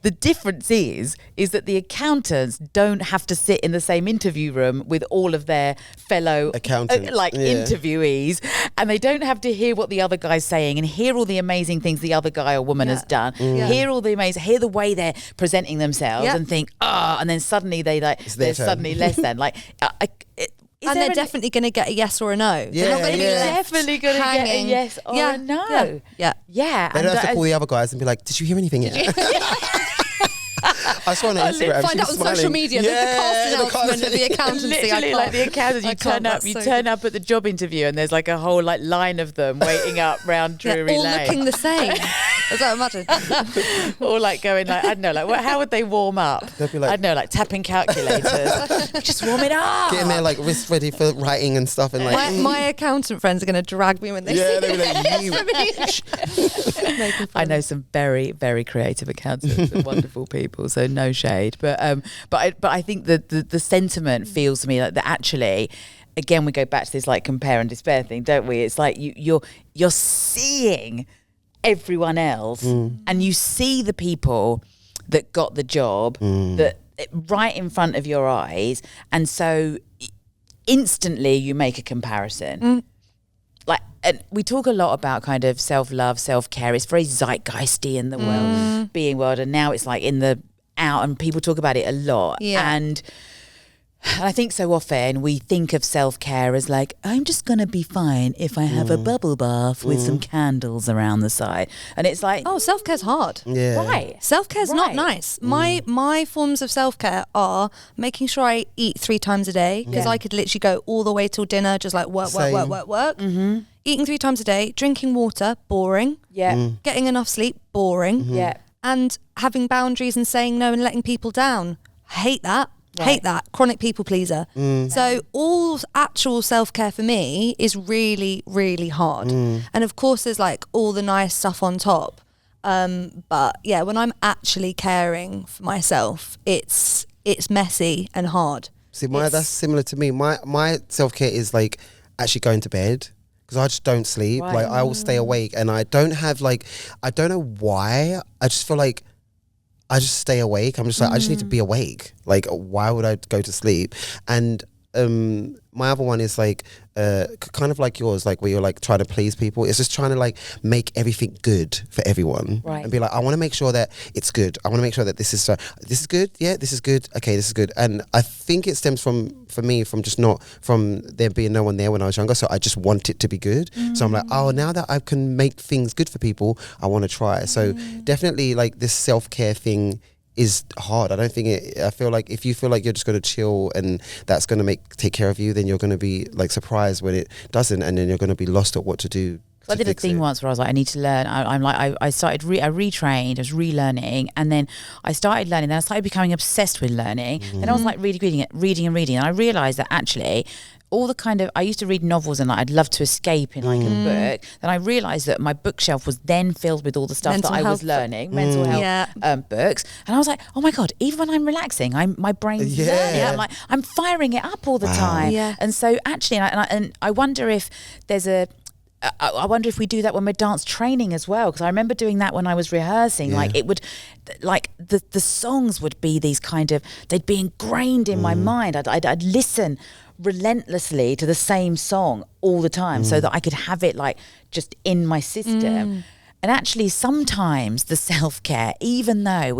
the difference is that the accountants don't have to sit in the same interview room with all of their fellow accountants, interviewees, and they don't have to hear what the other guy's saying and hear all the amazing things the other guy or woman has done, hear the way they're presenting themselves, and think, and then suddenly they're suddenly less than like. And they're definitely going to get a yes or a no. Yeah, they're not going to be definitely going to get a yes or a no. Yeah. They don't have to call the other guys and be like, "Did you hear anything yet?" I saw on Instagram. Find out on social media. The cast announcement of the accountancy. Literally, like the accountants, you turn up at the job interview, and there's like a whole like line of them waiting up round Drury Lane, all looking the same. Is that imagine? Or like going like, I don't know, like how would they warm up? They'd be like, I don't know, like tapping calculators. Just warm it up. Getting their like wrist ready for writing and stuff, and like my accountant friends are going to drag me when they see it. I know some very, very creative accountants and wonderful people, so no shade. But I think that the sentiment feels to me like that actually, again, we go back to this like compare and despair thing, don't we? It's like you're seeing everyone else and you see the people that got the job that right in front of your eyes, and so instantly you make a comparison. Like, and we talk a lot about kind of self-love, self-care. It's very zeitgeisty in the world, and now it's like in the out, and people talk about it a lot. And I think so often we think of self-care as like, I'm just going to be fine if I have a bubble bath with some candles around the side. And it's like, oh, self-care's hard. Yeah. Right. Self-care's not nice. My forms of self-care are making sure I eat 3 times a day, because I could literally go all the way till dinner, just like work. Eating 3 times a day, drinking water, boring. Getting enough sleep, boring. And having boundaries and saying no and letting people down. I hate that. Hate that. Chronic people pleaser. So all actual self-care for me is really, really hard. And of course there's like all the nice stuff on top. But yeah, when I'm actually caring for myself, it's messy and hard. See, that's similar to me. My self-care is like actually going to bed, because I just don't sleep. Like I will stay awake, and I don't have like, I don't know why. I just feel like I just stay awake. I'm just like, I just need to be awake. Like, why would I go to sleep? And my other one is like kind of like yours, like where you're like trying to please people. It's just trying to like make everything good for everyone, and be like, I want to make sure that it's good. I want to make sure that this is good. Yeah, this is good. Okay, this is good. And I think it stems from just not from there being no one there when I was younger. So I just want it to be good. So I'm like, oh, now that I can make things good for people, I want to try. So definitely like this self-care thing is hard. I feel like if you feel like you're just going to chill and that's going to take care of you, then you're going to be like surprised when it doesn't, and then you're going to be lost at what to do So I did a thing once where I was like, I need to learn. I started, I retrained, I was relearning, and then I started learning. Then I started becoming obsessed with learning. Then I was like reading. And I realised that actually all the kind of, I used to read novels and like I'd love to escape in like a book. Then I realised that my bookshelf was then filled with all the stuff Mental that I was health. learning, mental health books. And I was like, oh my God, even when I'm relaxing, my brain's learning. I'm firing it up all the time. Yeah. And so actually, and I wonder if there's I wonder if we do that when we're dance training as well, because I remember doing that when I was rehearsing. Like it would, like the songs would be these kind of, they'd be ingrained in my mind. I'd listen relentlessly to the same song all the time so that I could have it like just in my system. And actually sometimes the self-care, even though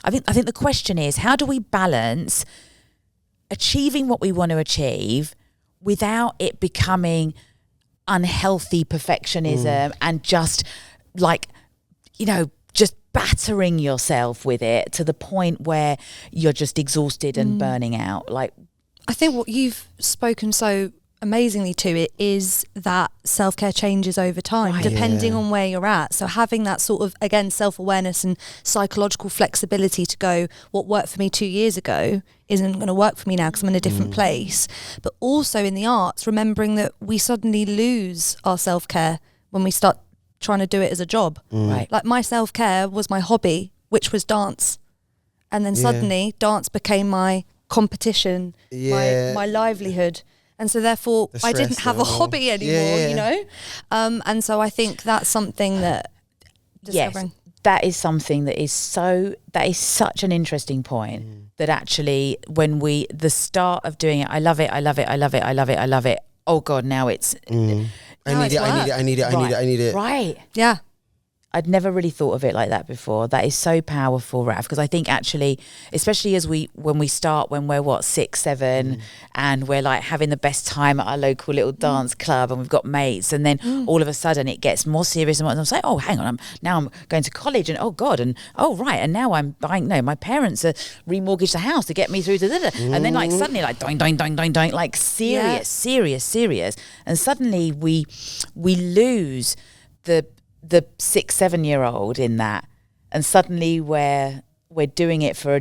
I think the question is, how do we balance achieving what we want to achieve without it becoming unhealthy perfectionism and just like, you know, just battering yourself with it to the point where you're just exhausted and burning out? Like, I think what you've spoken so amazingly to it is that self-care changes over time, depending on where you're at. So having that sort of, again, self-awareness and psychological flexibility to go, what worked for me 2 years ago isn't going to work for me now because I'm in a different place. But also in the arts, remembering that we suddenly lose our self-care when we start trying to do it as a job. Right. Like my self-care was my hobby, which was dance. And then suddenly dance became my competition, my livelihood. And so therefore I didn't have a hobby anymore, you know? And so I think that's something that discovering. Yes, that is something that is such an interesting point that actually when the start of doing it, I love it. Oh God, now it's... I need it. Right. Yeah. I'd never really thought of it like that before. That is so powerful, Raf, because I think actually, especially when we're 6, 7 and we're like having the best time at our local little dance club and we've got mates, and then all of a sudden it gets more serious and I'm like, oh, hang on, I'm going to college and oh God, and oh right, and now I'm buying, no, my parents are remortgaged the house to get me through to and then like suddenly like doing, like serious. And suddenly we lose the 6, 7 year old in that, and suddenly we're doing it for a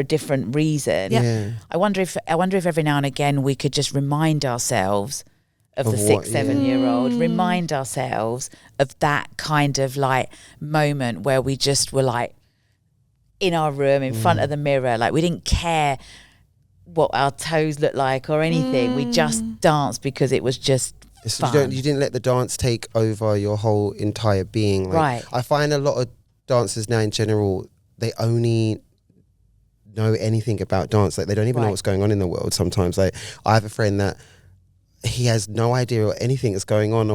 different reason. Yeah. I wonder if every now and again we could just remind ourselves of the 6, 7 year old, remind ourselves of that kind of like moment where we just were like in our room in front of the mirror, like we didn't care what our toes looked like or anything. We just danced because it was just fun. You didn't let the dance take over your whole entire being. Like, right. I find a lot of dancers now in general, they only know anything about dance. Like they don't even know what's going on in the world sometimes. Like I have a friend that he has no idea what anything is going on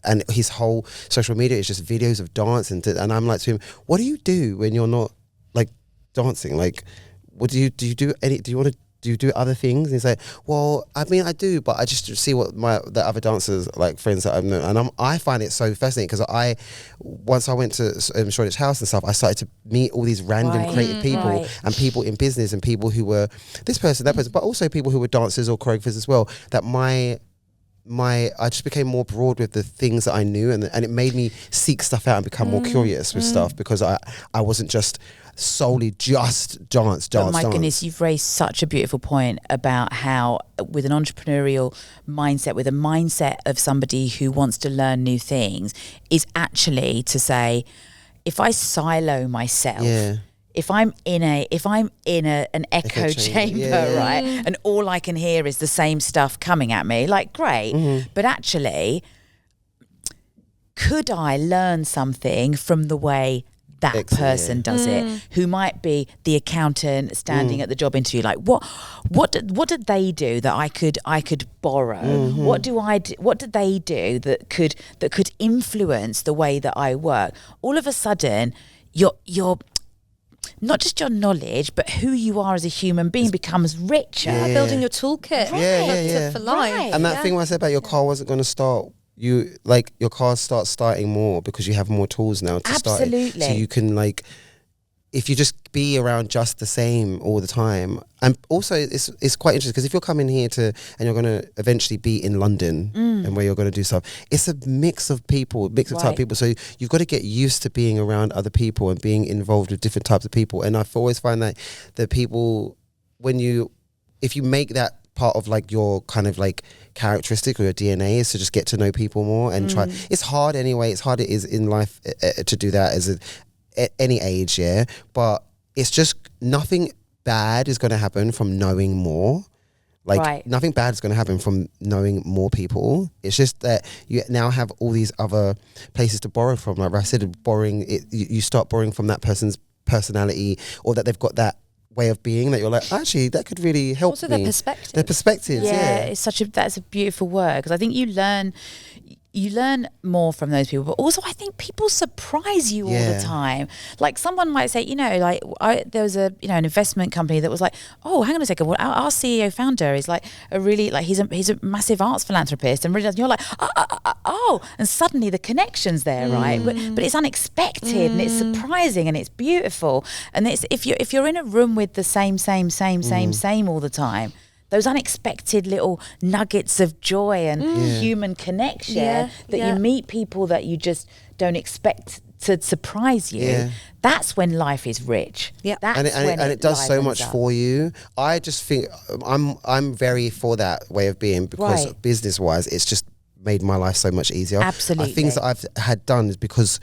and his whole social media is just videos of dance and I'm like to him, what do you do when you're not like dancing? Like what do you do other things? And he's like, well, I mean, I do, but I just see what the other dancers, like friends that I've known, and I find it so fascinating because once I went to Shoreditch House and stuff, I started to meet all these random creative people and people in business and people who were this person, that person, but also people who were dancers or choreographers as well. That I just became more broad with the things that I knew, and it made me seek stuff out and become more curious with stuff because I wasn't just solely just dance. Oh my goodness, you've raised such a beautiful point about how with an entrepreneurial mindset, with a mindset of somebody who wants to learn new things, is actually to say, if I silo myself, if I'm in an echo chamber, right, and all I can hear is the same stuff coming at me, like great, but actually, could I learn something from the way that person does it, who might be the accountant standing at the job interview? Like what did they do that I could borrow? What did they do that could influence the way that I work? All of a sudden, your not just your knowledge, but who you are as a human being becomes richer. Building your toolkit for life. Right. And that thing I said about your car wasn't going to start. You like your car starts starting more because you have more tools now to start it. So you can like, if you just be around just the same all the time, and also it's quite interesting because if you're coming here and you're going to eventually be in London, and and where you're going to do stuff. It's a mix of people, mix of type of people. So you've got to get used to being around other people and being involved with different types of people. And I've always find that the people, if you make that part of like your kind of like characteristic or your DNA, is to just get to know people more and try. It's hard anyway. It's hard it is in life to do that at any age, yeah. But it's just nothing bad is going to happen from knowing more. Like nothing bad is going to happen from knowing more people. It's just that you now have all these other places to borrow from. Like I said, you start borrowing from that person's personality, or that they've got that way of being that you're like, actually, that could really help also me. their perspective. Their perspectives, yeah. That's a beautiful word, because I think you learn more from those people, but also I think people surprise you all the time. Like someone might say, there was an investment company that was like, oh, hang on a second, well, our CEO founder is like he's a massive arts philanthropist, and you're like, oh, and suddenly the connection's there, right? But it's unexpected and it's surprising and it's beautiful. And it's if you're in a room with the same all the time, those unexpected little nuggets of joy and human connection you meet people that you just don't expect to surprise you. Yeah. That's when life is rich. Yeah, and it does so much for you. I just think I'm very for that way of being, because business wise, it's just made my life so much easier. Absolutely, things that I've had done is because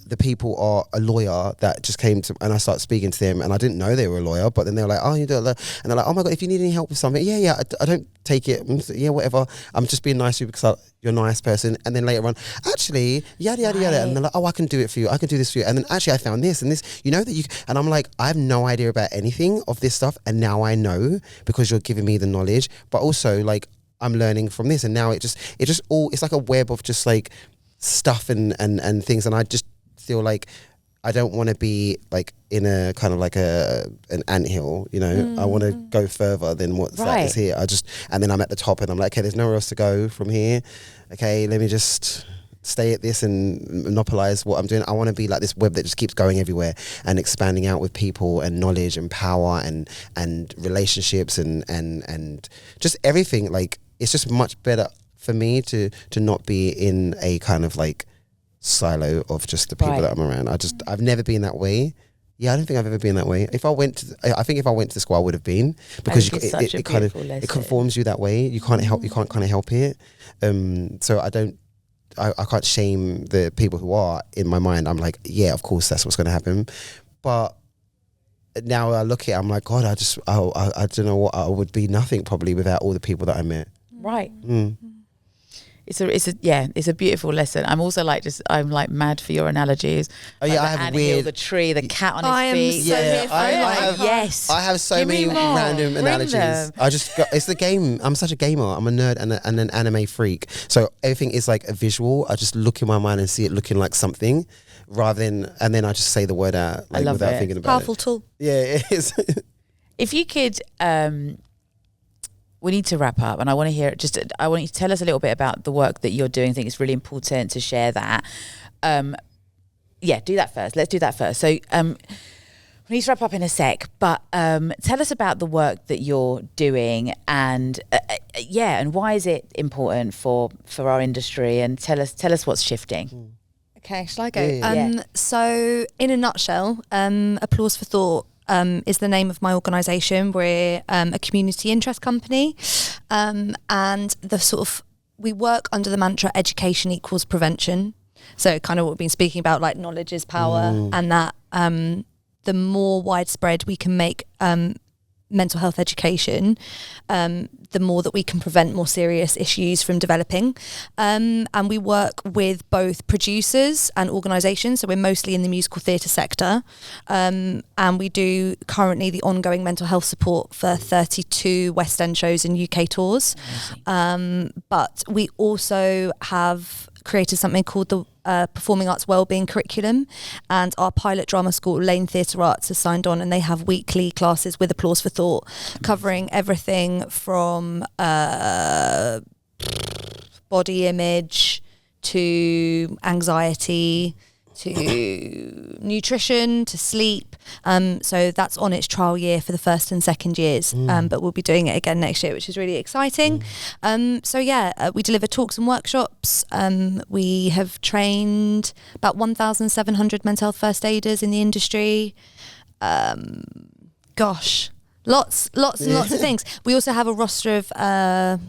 the people are a lawyer that just came to, and I started speaking to them, and I didn't know they were a lawyer, but then they were like, oh, you do it, and they're like, oh my God, if you need any help with something, I don't take it, whatever, I'm just being nice to you because you're a nice person. And then later on, actually, yada yada yada, and they're like, oh, I can do it for you, I can do this for you, and then actually I found this and this, that you, and I'm like, I have no idea about anything of this stuff, and now I know because you're giving me the knowledge, but also like I'm learning from this, and now it's like a web of just like stuff and things, and I just feel like I don't want to be like in a kind of like an anthill, I want to go further than what's that is here. And then I'm at the top and I'm like, okay, there's nowhere else to go from here. Okay, let me just stay at this and monopolize what I'm doing. I want to be like this web that just keeps going everywhere and expanding out with people and knowledge and power and relationships and just everything. Like, it's just much better for me to not be in a kind of like silo of just the people that I'm around. I've never been that way. Yeah, I don't think I've ever been that way. If I went to the school, I would have been, because it conforms you that way. You can't kind of help it. So I can't shame the people who are. In my mind, I'm like, yeah, of course that's what's going to happen. But now I look at it, I'm like, God, I don't know what I would be, nothing probably, without all the people that I met. Right. It's a beautiful lesson. I'm also like I'm like mad for your analogies. Oh yeah, I have the tree, the cat on his feet. I have so many random analogies. It's the game. I'm such a gamer. I'm a nerd and an anime freak. So everything is like a visual. I just look in my mind and see it looking like something, and then I just say the word out without thinking about Powerful it. Tool. Yeah, it is. If you could. We need to wrap up, and I want to hear I want you to tell us a little bit about the work that you're doing. I think it's really important to share that. Do that first. Let's do that first. So we need to wrap up in a sec, but tell us about the work that you're doing, and and why is it important for our industry, and tell us what's shifting. Okay, shall I go? Yeah. So in a nutshell, Applause for Thought is the name of my organisation. We're a community interest company, and we work under the mantra education equals prevention. So kind of what we've been speaking about, like knowledge is power, and that the more widespread we can make mental health education, the more that we can prevent more serious issues from developing. And we work with both producers and organisations, so we're mostly in the musical theatre sector, and we do currently the ongoing mental health support for 32 West End shows and UK tours. But we also have created something called the Performing Arts Wellbeing Curriculum, and our pilot drama school, Lane Theatre Arts, has signed on, and they have weekly classes with Applause for Thought, covering everything from body image to anxiety to nutrition, to sleep. So that's on its trial year for the first and second years. But we'll be doing it again next year, which is really exciting. We deliver talks and workshops. We have trained about 1,700 mental health first aiders in the industry. Lots and lots of things. We also have a roster of 31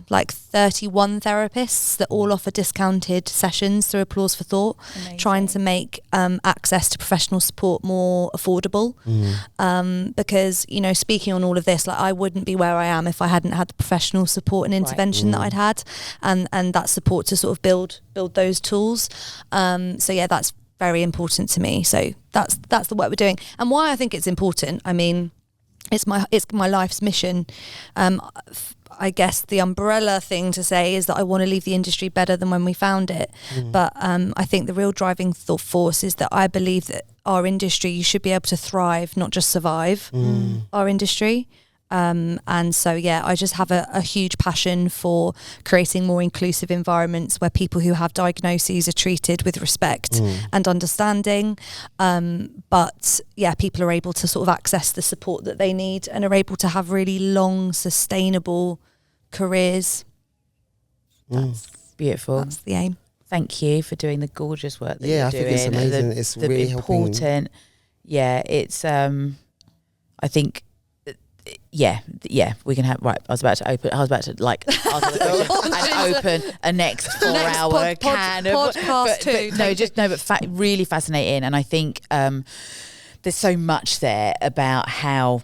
therapists that all offer discounted sessions through Applause for Thought. Amazing. Trying to make access to professional support more affordable. Because, speaking on all of this, I wouldn't be where I am if I hadn't had the professional support and intervention that I'd had, and that support to sort of build those tools. That's very important to me. So that's the work we're doing. And why I think it's important, it's my life's mission. I guess the umbrella thing to say is that I want to leave the industry better than when we found it. But I think the real driving force is that I believe that our industry, you should be able to thrive, not just survive our industry. I just have a huge passion for creating more inclusive environments where people who have diagnoses are treated with respect and understanding. People are able to sort of access the support that they need and are able to have really long, sustainable careers. That's beautiful. That's the aim. Thank you for doing the gorgeous work that you're doing. I think it's amazing. It's really important. Helping. Yeah, it's. I think. Yeah, we can have. Right, I was about to open a next 4-hour can of podcast really fascinating. And I think there's so much there about how.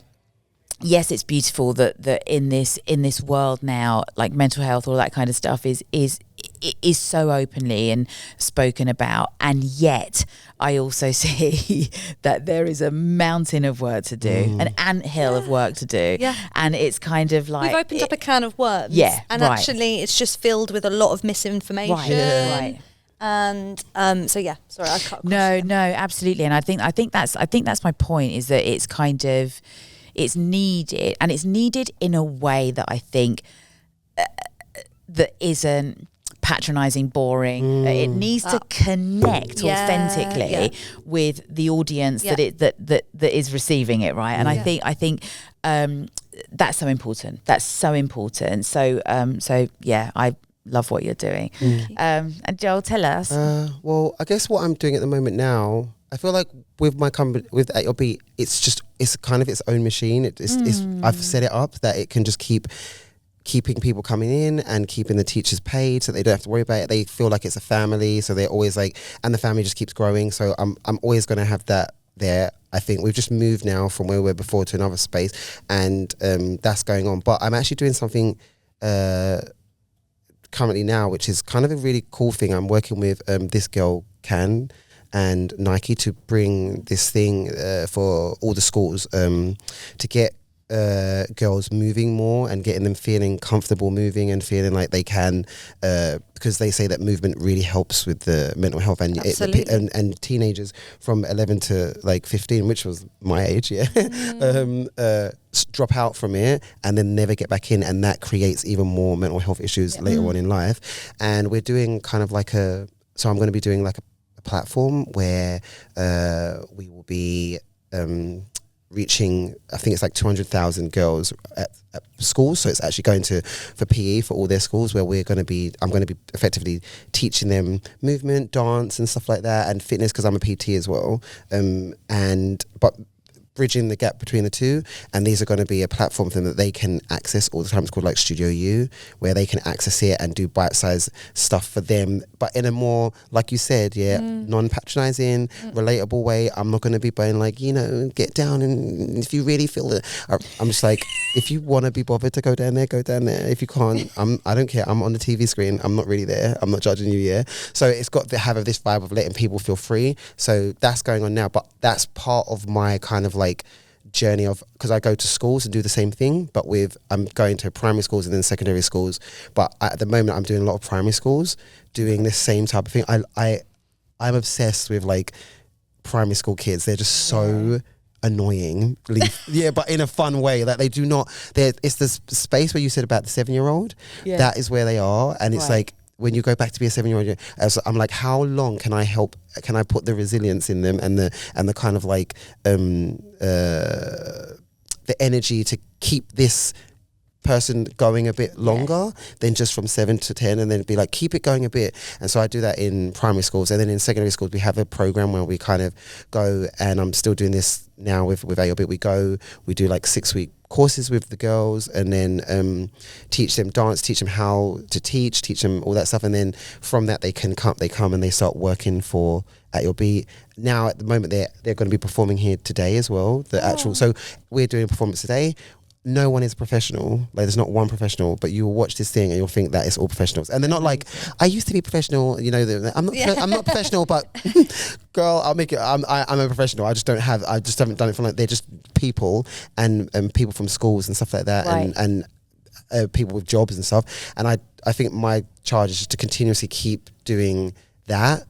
Yes, it's beautiful that in this world now, like mental health, all that kind of stuff is so openly and spoken about, and yet I also see that there is a mountain of work to do, an anthill of work to do, and it's kind of like we've opened up a can of worms, actually it's just filled with a lot of misinformation. Right. And sorry, I cut. No, absolutely, and I think that's my point, is that it's kind of. It's needed, and it's needed in a way that I think that isn't patronising, boring. It needs to connect authentically with the audience that is receiving it, right? And I think that's so important. That's so important. So I love what you're doing. And Joel, tell us. Well, I guess what I'm doing at the moment now, I feel like with my company, with At Your Beat, it's kind of its own machine. I've set it up that it can just keeping people coming in and keeping the teachers paid, so they don't have to worry about it. They feel like it's a family, so they're always and the family just keeps growing. So I'm always going to have that there. I think we've just moved now from where we were before to another space, and that's going on. But I'm actually doing something currently now, which is kind of a really cool thing. I'm working with this girl, Can, and Nike to bring this thing for all the schools to get girls moving more and getting them feeling comfortable moving and feeling like they can, because they say that movement really helps with the mental health, and and teenagers from 11 to 15, which was my age, drop out from it and then never get back in, and that creates even more mental health issues later on in life. And we're doing kind of so I'm going to be doing a platform where we will be reaching, I think it's 200,000 girls at schools. So it's actually going for PE for all their schools, where I'm going to be effectively teaching them movement, dance and stuff like that, and fitness, because I'm a PT as well. But bridging the gap between the two, and these are going to be a platform for them that they can access all the time. It's called Studio U, where they can access it and do bite-sized stuff for them, but in a more, like you said, non-patronizing, relatable way. I'm not going to be going get down, and if you really feel it, I'm just if you want to be bothered to go down there, go down there. If you can't, I don't care. I'm on the TV screen. I'm not really there. I'm not judging you, So it's got to have this vibe of letting people feel free. So that's going on now, but that's part of my kind of journey of, because I go to schools and do the same thing, but I'm going to primary schools and then secondary schools. But at the moment, I'm doing a lot of primary schools doing this same type of thing. I'm obsessed with primary school kids. They're just so annoying, but in a fun way. That they do not. It's the space where you said about the 7-year-old. That is where they are, and it's when you go back to be a 7-year-old, I'm like, how long can I put the resilience in them and the kind of like the energy to keep this person going a bit longer than just from 7 to 10, and then be like, keep it going a bit. And so I do that in primary schools, and then in secondary schools we have a program where we kind of go, and I'm still doing this now with AOBIT. We do like 6-week courses with the girls, and then teach them dance, teach them how to teach them all that stuff, and then from that they come and they start working for At Your Beat. Now at the moment they're going to be performing here today as well. So we're doing a performance today. No one is professional. Like, there's not one professional, but you will watch this thing and you'll think that it's all professionals. And they're not like, I used to be professional, you know, I'm not professional, but girl, I'll make it. I'm a professional. I just haven't done it for like, they're just people and people from schools and stuff like that. Right. And people with jobs and stuff. And I think my charge is just to continuously keep doing that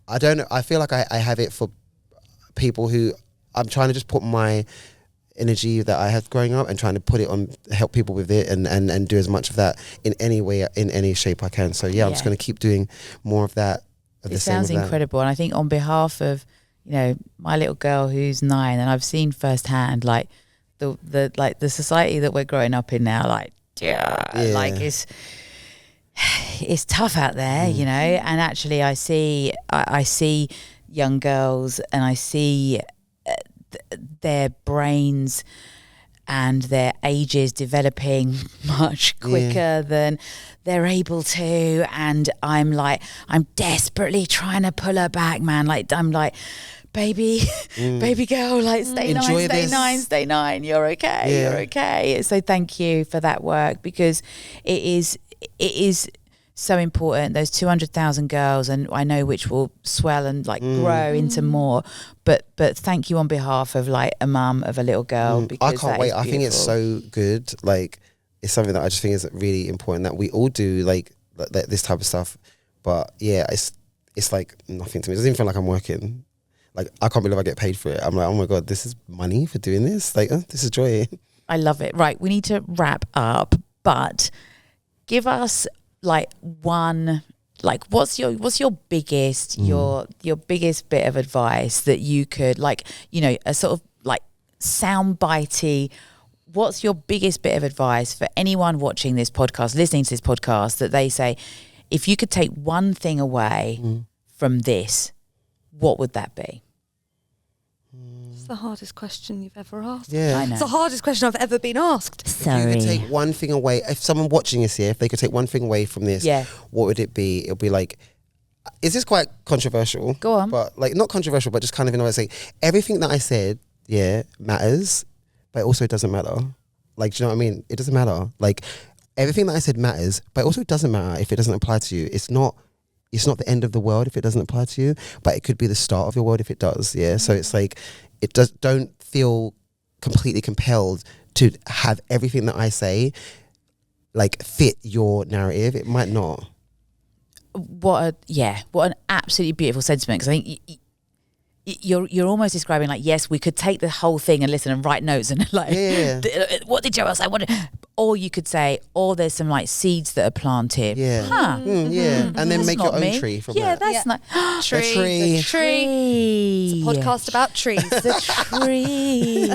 I don't know. I feel like I have it for people who I'm trying to just put my energy that I had growing up and trying to put it on, help people with it and do as much of that in any way, in any shape I can. So I'm just going to keep doing more of that. It sounds incredible. And I think on behalf of, you know, my little girl who's 9, and I've seen firsthand like the society that we're growing up in now, like it's tough out there, you know. And actually I see young girls, and I see their brains and their ages developing much quicker than they're able to, and I'm desperately trying to pull her back, man. Like, I'm like, baby girl, like, stay nine, you're okay, you're okay. So thank you for that work, because it is so important. Those 200,000 girls, and I know which will swell and like grow into more. But thank you on behalf of like a mum of a little girl. Because I can't wait. I think it's so good. Like, it's something that I just think is really important that we all do, like this type of stuff. But yeah, it's like nothing to me. It doesn't even feel like I'm working. Like, I can't believe I get paid for it. I'm like, oh my God, this is money for doing this. Like, this is joy. I love it. Right, we need to wrap up, but give us like one, like, what's your biggest your biggest bit of advice that you could, like, you know, a sort of like soundbitey. What's your biggest bit of advice for anyone watching this podcast, listening to this podcast, that they say, if you could take one thing away from this, what would that be? It's the hardest question you've ever asked. Yeah, I know. It's the hardest question I've ever been asked. Sorry. If you could take one thing away, if someone watching this here, if they could take one thing away from this, what would it be? It'll be like, is this quite controversial? Go on. But like, not controversial, but just kind of in a way, say everything that I said, matters, but it also doesn't matter. Like, do you know what I mean? It doesn't matter. Like, everything that I said matters, but it also doesn't matter if it doesn't apply to you. It's not the end of the world if it doesn't apply to you, but it could be the start of your world if it does. Yeah. So it's like, don't feel completely compelled to have everything that I say like fit your narrative. It might not. What an absolutely beautiful sentiment, because I think you're almost describing like, yes, we could take the whole thing and listen and write notes and like, what did Joel say? Or you could say, there's some like seeds that are planted. Yeah. Huh. And then make your own tree from that. Yeah, that's not Tree. The tree. It's a podcast about trees. The tree.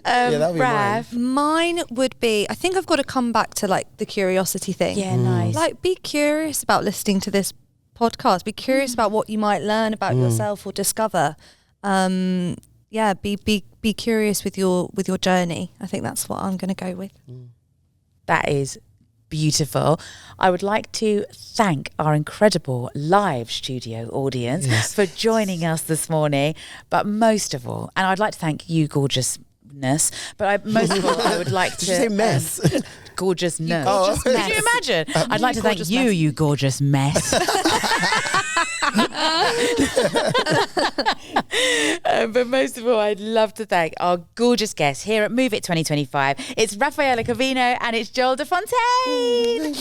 That'd be Rav. Mine would be, I think I've got to come back to like the curiosity thing. Yeah, nice. Like, be curious about listening to this podcast. Be curious about what you might learn about yourself or discover. Be curious with your journey. I think that's what I'm going to go with. That is beautiful. I would like to thank our incredible live studio audience for joining us this morning. But most of all, and I'd like to thank you, gorgeousness. But most of all, I would like to Did you say mess? Gorgeousness. Gorgeous mess. Could you imagine? I'd like to thank you, mess. you gorgeous mess. But most of all, I'd love to thank our gorgeous guests here at MoveIt 2025. It's Raffaella Covino and it's Joel De Fontaine.